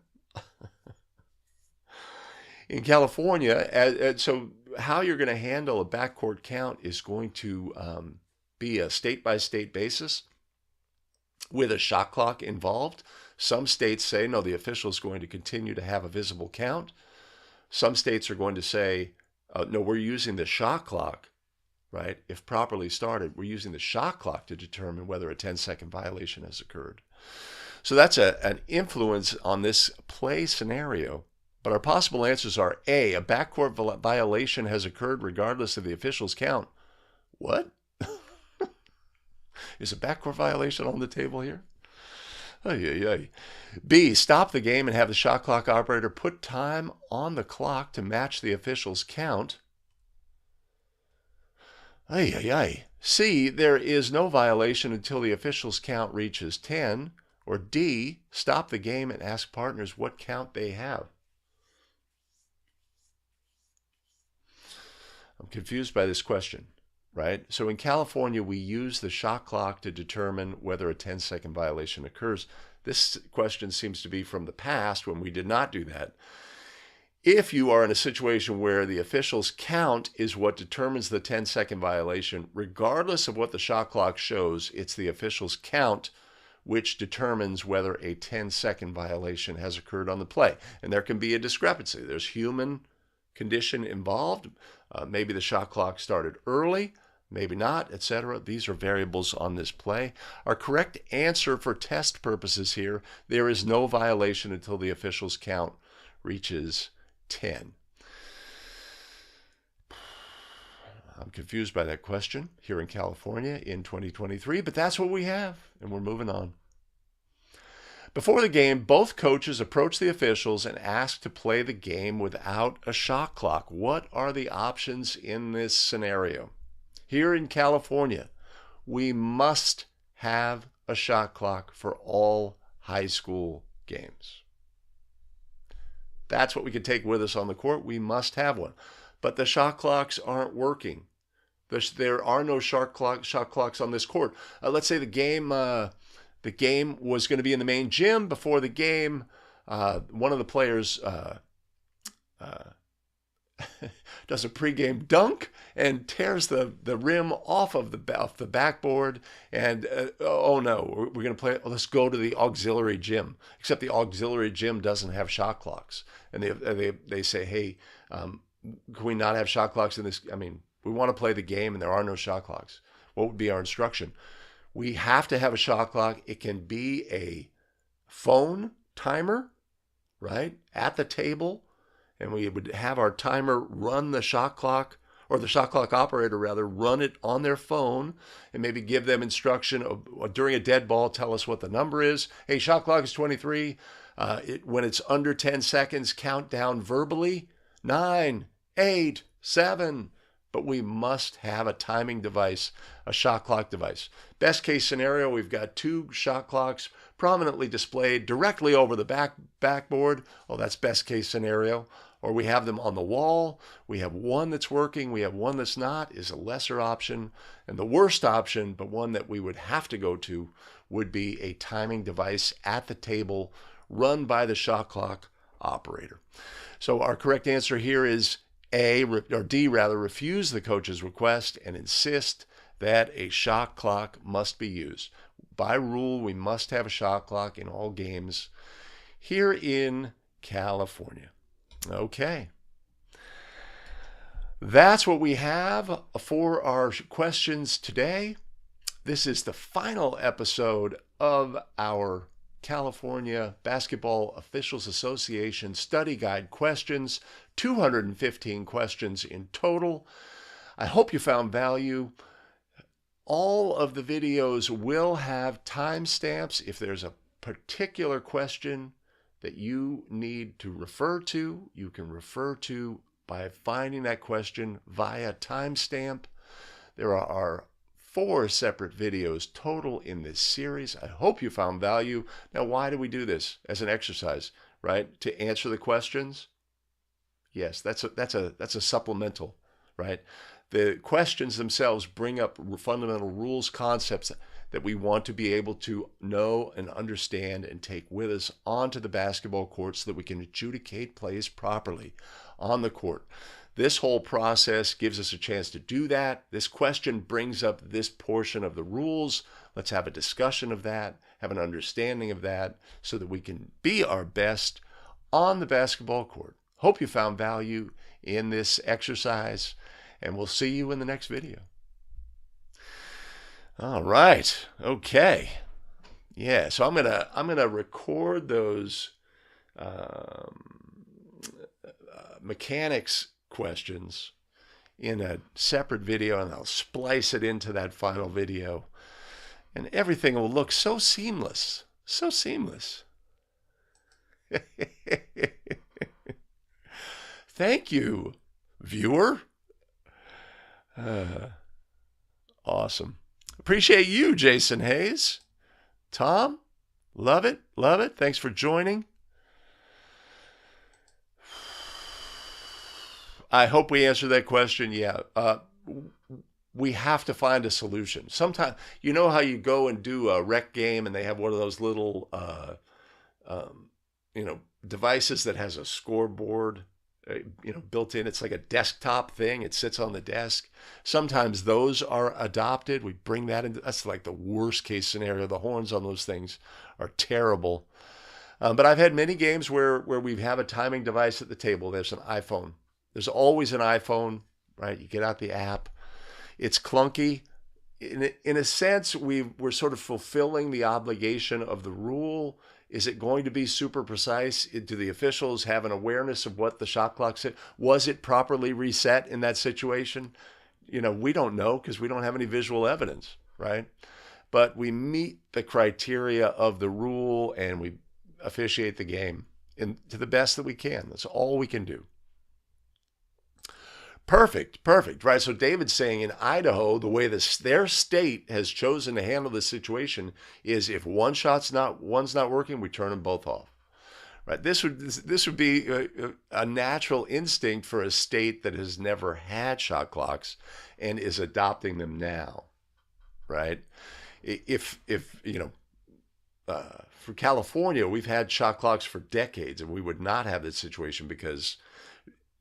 In California, so how you're going to handle a backcourt count is going to be a state-by-state basis with a shot clock involved. Some states say, no, the official is going to continue to have a visible count. Some states are going to say, no, we're using the shot clock, right? If properly started, we're using the shot clock to determine whether a 10-second violation has occurred. So that's an influence on this play scenario. But our possible answers are A, a backcourt violation has occurred regardless of the official's count. What? Is a backcourt violation on the table here? B, stop the game and have the shot clock operator put time on the clock to match the official's count. C, there is no violation until the official's count reaches 10. Or D, stop the game and ask partners what count they have. I'm confused by this question, right? So in California, we use the shot clock to determine whether a 10-second violation occurs. This question seems to be from the past when we did not do that. If you are in a situation where the official's count is what determines the 10-second violation, regardless of what the shot clock shows, it's the official's count which determines whether a 10-second violation has occurred on the play. And there can be a discrepancy. There's human condition involved. Maybe the shot clock started early, maybe not, etc. These are variables on this play. Our correct answer for test purposes here, there is no violation until the official's count reaches 10. I'm confused by that question here in California in 2023, but that's what we have, and we're moving on. Before the game, both coaches approach the officials and ask to play the game without a shot clock. What are the options in this scenario? Here in California, we must have a shot clock for all high school games. That's what we can take with us on the court. We must have one. But the shot clocks aren't working. There are no shot clocks on this court. Let's say the game was going to be in the main gym. Before the game, one of the players does a pregame dunk and tears the rim off the backboard. And oh no, we're going to play. Let's go to the auxiliary gym. Except the auxiliary gym doesn't have shot clocks, and they say, hey, can we not have shot clocks in this? I mean, we want to play the game, and there are no shot clocks. What would be our instruction? We have to have a shot clock. It can be a phone timer, right, at the table, and we would have our timer run the shot clock, or the shot clock operator, rather, run it on their phone and maybe give them instruction during a dead ball, tell us what the number is. Hey, shot clock is 23. When it's under 10 seconds, count down verbally, 9, 8, 7. But we must have a timing device, a shot clock device. Best case scenario, we've got 2 shot clocks prominently displayed directly over the backboard. Oh, that's best case scenario. Or we have them on the wall. We have one that's working. We have one that's not, is a lesser option. And the worst option, but one that we would have to go to, would be a timing device at the table run by the shot clock operator. So our correct answer here is D rather, refuse the coach's request and insist that a shot clock must be used. By rule, we must have a shot clock in all games here in California. Okay. That's what we have for our questions today. This is the final episode of our California Basketball Officials Association Study Guide questions, 215 questions in total. I hope you found value. All of the videos will have timestamps. If there's a particular question that you need to refer to, you can refer to by finding that question via timestamp. There are 4 separate videos total in this series. I hope you found value. Now, why do we do this as an exercise, right? To answer the questions? Yes, that's a supplemental, right? The questions themselves bring up fundamental rules, concepts that we want to be able to know and understand and take with us onto the basketball court so that we can adjudicate plays properly on the court. This whole process gives us a chance to do that. This question brings up this portion of the rules. Let's have a discussion of that, have an understanding of that, so that we can be our best on the basketball court. Hope you found value in this exercise, and we'll see you in the next video. All right. Okay. Yeah. So I'm gonna record those mechanics questions in a separate video, and I'll splice it into that final video, and everything will look so seamless. So seamless. Thank you, viewer. Awesome. Appreciate you, Jason Hayes. Tom, love it. Love it. Thanks for joining. I hope we answered that question. Yeah. We have to find a solution. Sometimes, you know how you go and do a rec game and they have one of those little, devices that has a scoreboard, built in. It's like a desktop thing. It sits on the desk. Sometimes those are adopted. We bring that into, that's like the worst case scenario. The horns on those things are terrible. But I've had many games where we have a timing device at the table. There's an iPhone. There's always an iPhone, right? You get out the app. It's clunky. In a sense, we're sort of fulfilling the obligation of the rule. Is it going to be super precise? Do the officials have an awareness of what the shot clock said? Was it properly reset in that situation? We don't know because we don't have any visual evidence, right? But we meet the criteria of the rule and we officiate the game to the best that we can. That's all we can do. Perfect, right? So David's saying in Idaho, the way their state has chosen to handle this situation is if one's not working, we turn them both off, right? This would be a natural instinct for a state that has never had shot clocks and is adopting them now, right? If for California, we've had shot clocks for decades, and we would not have this situation because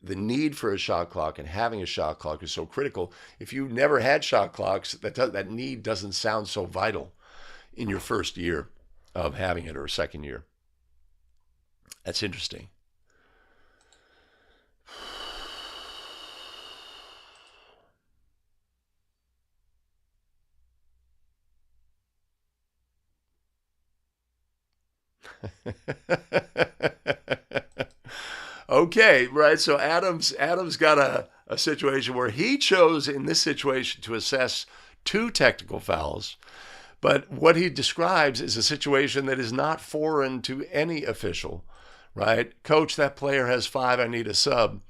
the need for a shot clock and having a shot clock is so critical. If you never had shot clocks, that need doesn't sound so vital in your first year of having it or second year. That's interesting. Okay, right. So Adam's got a situation where he chose in this situation to assess 2 technical fouls, but what he describes is a situation that is not foreign to any official, right? Coach, that player has 5. I need a sub.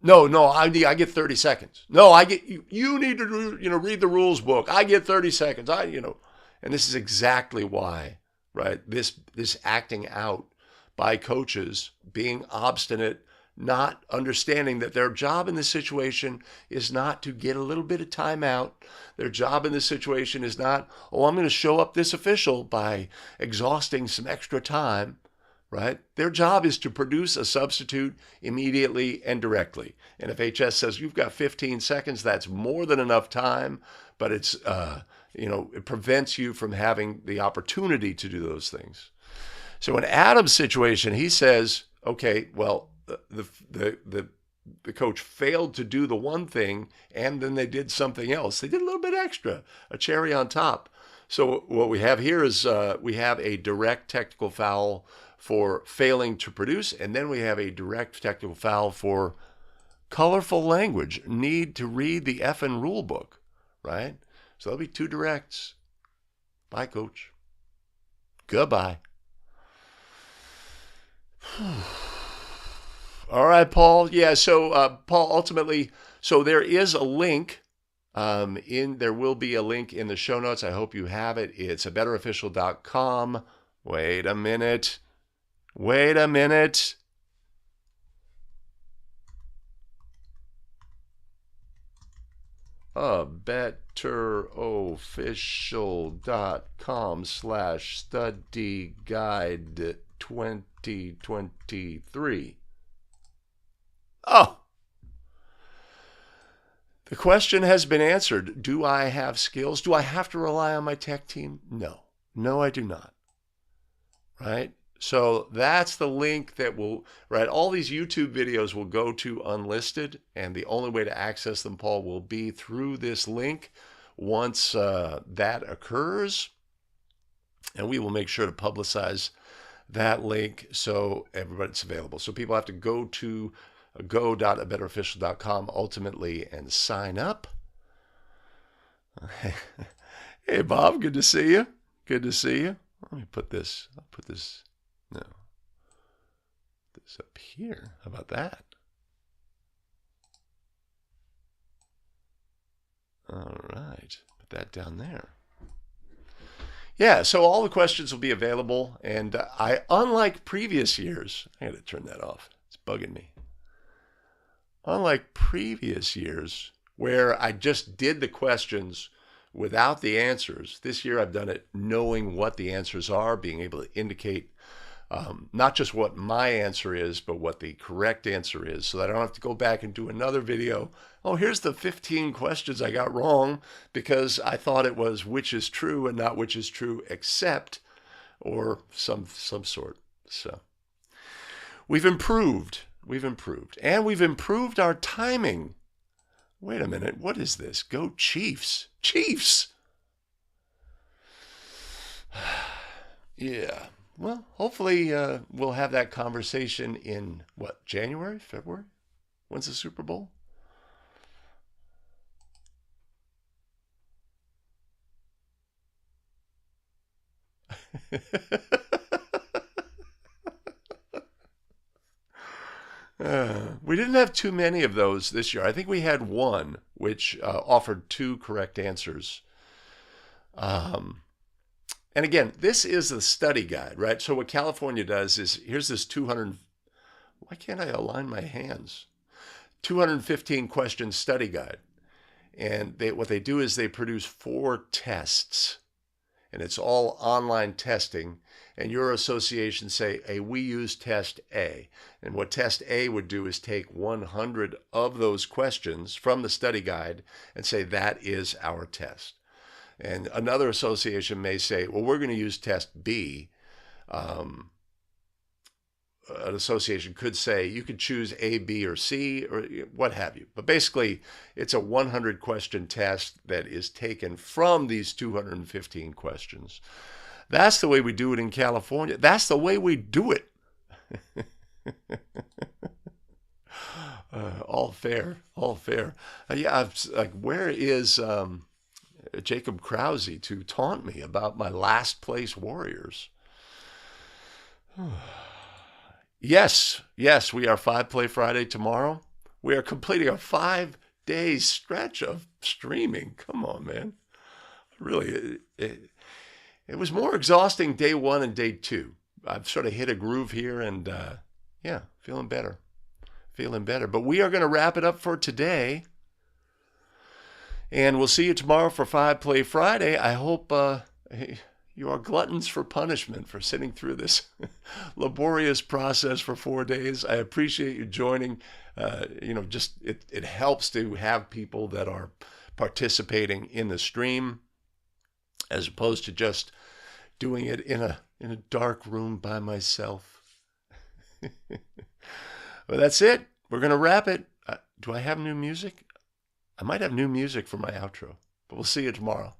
No, I get 30 seconds. No, you need to read the rules book. I get 30 seconds. And this is exactly why, right? This acting out by coaches being obstinate, not understanding that their job in this situation is not to get a little bit of timeout. Their job in this situation is not, I'm going to show up this official by exhausting some extra time. right? Their job is to produce a substitute immediately and directly. And if HS says you've got 15 seconds, that's more than enough time, but it prevents you from having the opportunity to do those things. So in Adam's situation, he says, okay, well, the coach failed to do the one thing, and then they did something else. They did a little bit extra, a cherry on top. So what we have here is we have a direct technical foul for failing to produce, and then we have a direct technical foul for colorful language. Need to read the effing rule book, right? So there'll be 2 directs. Bye, coach. Goodbye. All right, Paul. Yeah, so Paul, ultimately, so there is a link there will be a link in the show notes. I hope you have it. It's abetterofficial.com. Wait a minute. abetterofficial.com/study guide 2023. Oh, the question has been answered. Do I have skills? Do I have to rely on my tech team? No, I do not. Right? So that's the link that will, right? All these YouTube videos will go to unlisted, and the only way to access them, Paul, will be through this link once that occurs. And we will make sure to publicize that link so everybody's available. So people have to go to go.abetterofficial.com ultimately and sign up. Hey, Bob, good to see you. Let me put this, this up here. How about that? All right, put that down there. Yeah, so all the questions will be available, and unlike previous years, I got to turn that off. It's bugging me. Unlike previous years, where I just did the questions without the answers, this year I've done it knowing what the answers are, being able to indicate not just what my answer is, but what the correct answer is, so that I don't have to go back and do another video. Oh, here's the 15 questions I got wrong because I thought it was which is true and not which is true except, or some sort. So we've improved. And we've improved our timing. Wait a minute. What is this? Go Chiefs. Yeah. Well, hopefully we'll have that conversation in, January, February? When's the Super Bowl? We didn't have too many of those this year. I think we had one which offered 2 correct answers. And again, this is the study guide, right? So what California does is, here's this 200, why can't I align my hands? 215 question study guide. And what they do is they produce 4 tests. And it's all online testing. And your association say, hey, we use test A. And what test A would do is take 100 of those questions from the study guide and say, that is our test. And another association may say, well, we're going to use test B. An association could say, you could choose A, B, or C, or what have you. But basically, it's a 100 question test that is taken from these 215 questions. That's the way we do it in California. That's the way we do it. All fair. Yeah, where is Jacob Krause to taunt me about my last place Warriors? Yes, we are 5 Play Friday tomorrow. We are completing a 5-day stretch of streaming. Come on, man. Really, it was more exhausting day 1 and day 2. I've sort of hit a groove here and, feeling better. But we are going to wrap it up for today. And we'll see you tomorrow for 5 Play Friday. I hope, You are gluttons for punishment for sitting through this laborious process for 4 days. I appreciate you joining. Just it helps to have people that are participating in the stream as opposed to just doing it in a dark room by myself. Well, that's it. We're going to wrap it. Do I have new music? I might have new music for my outro, but we'll see you tomorrow.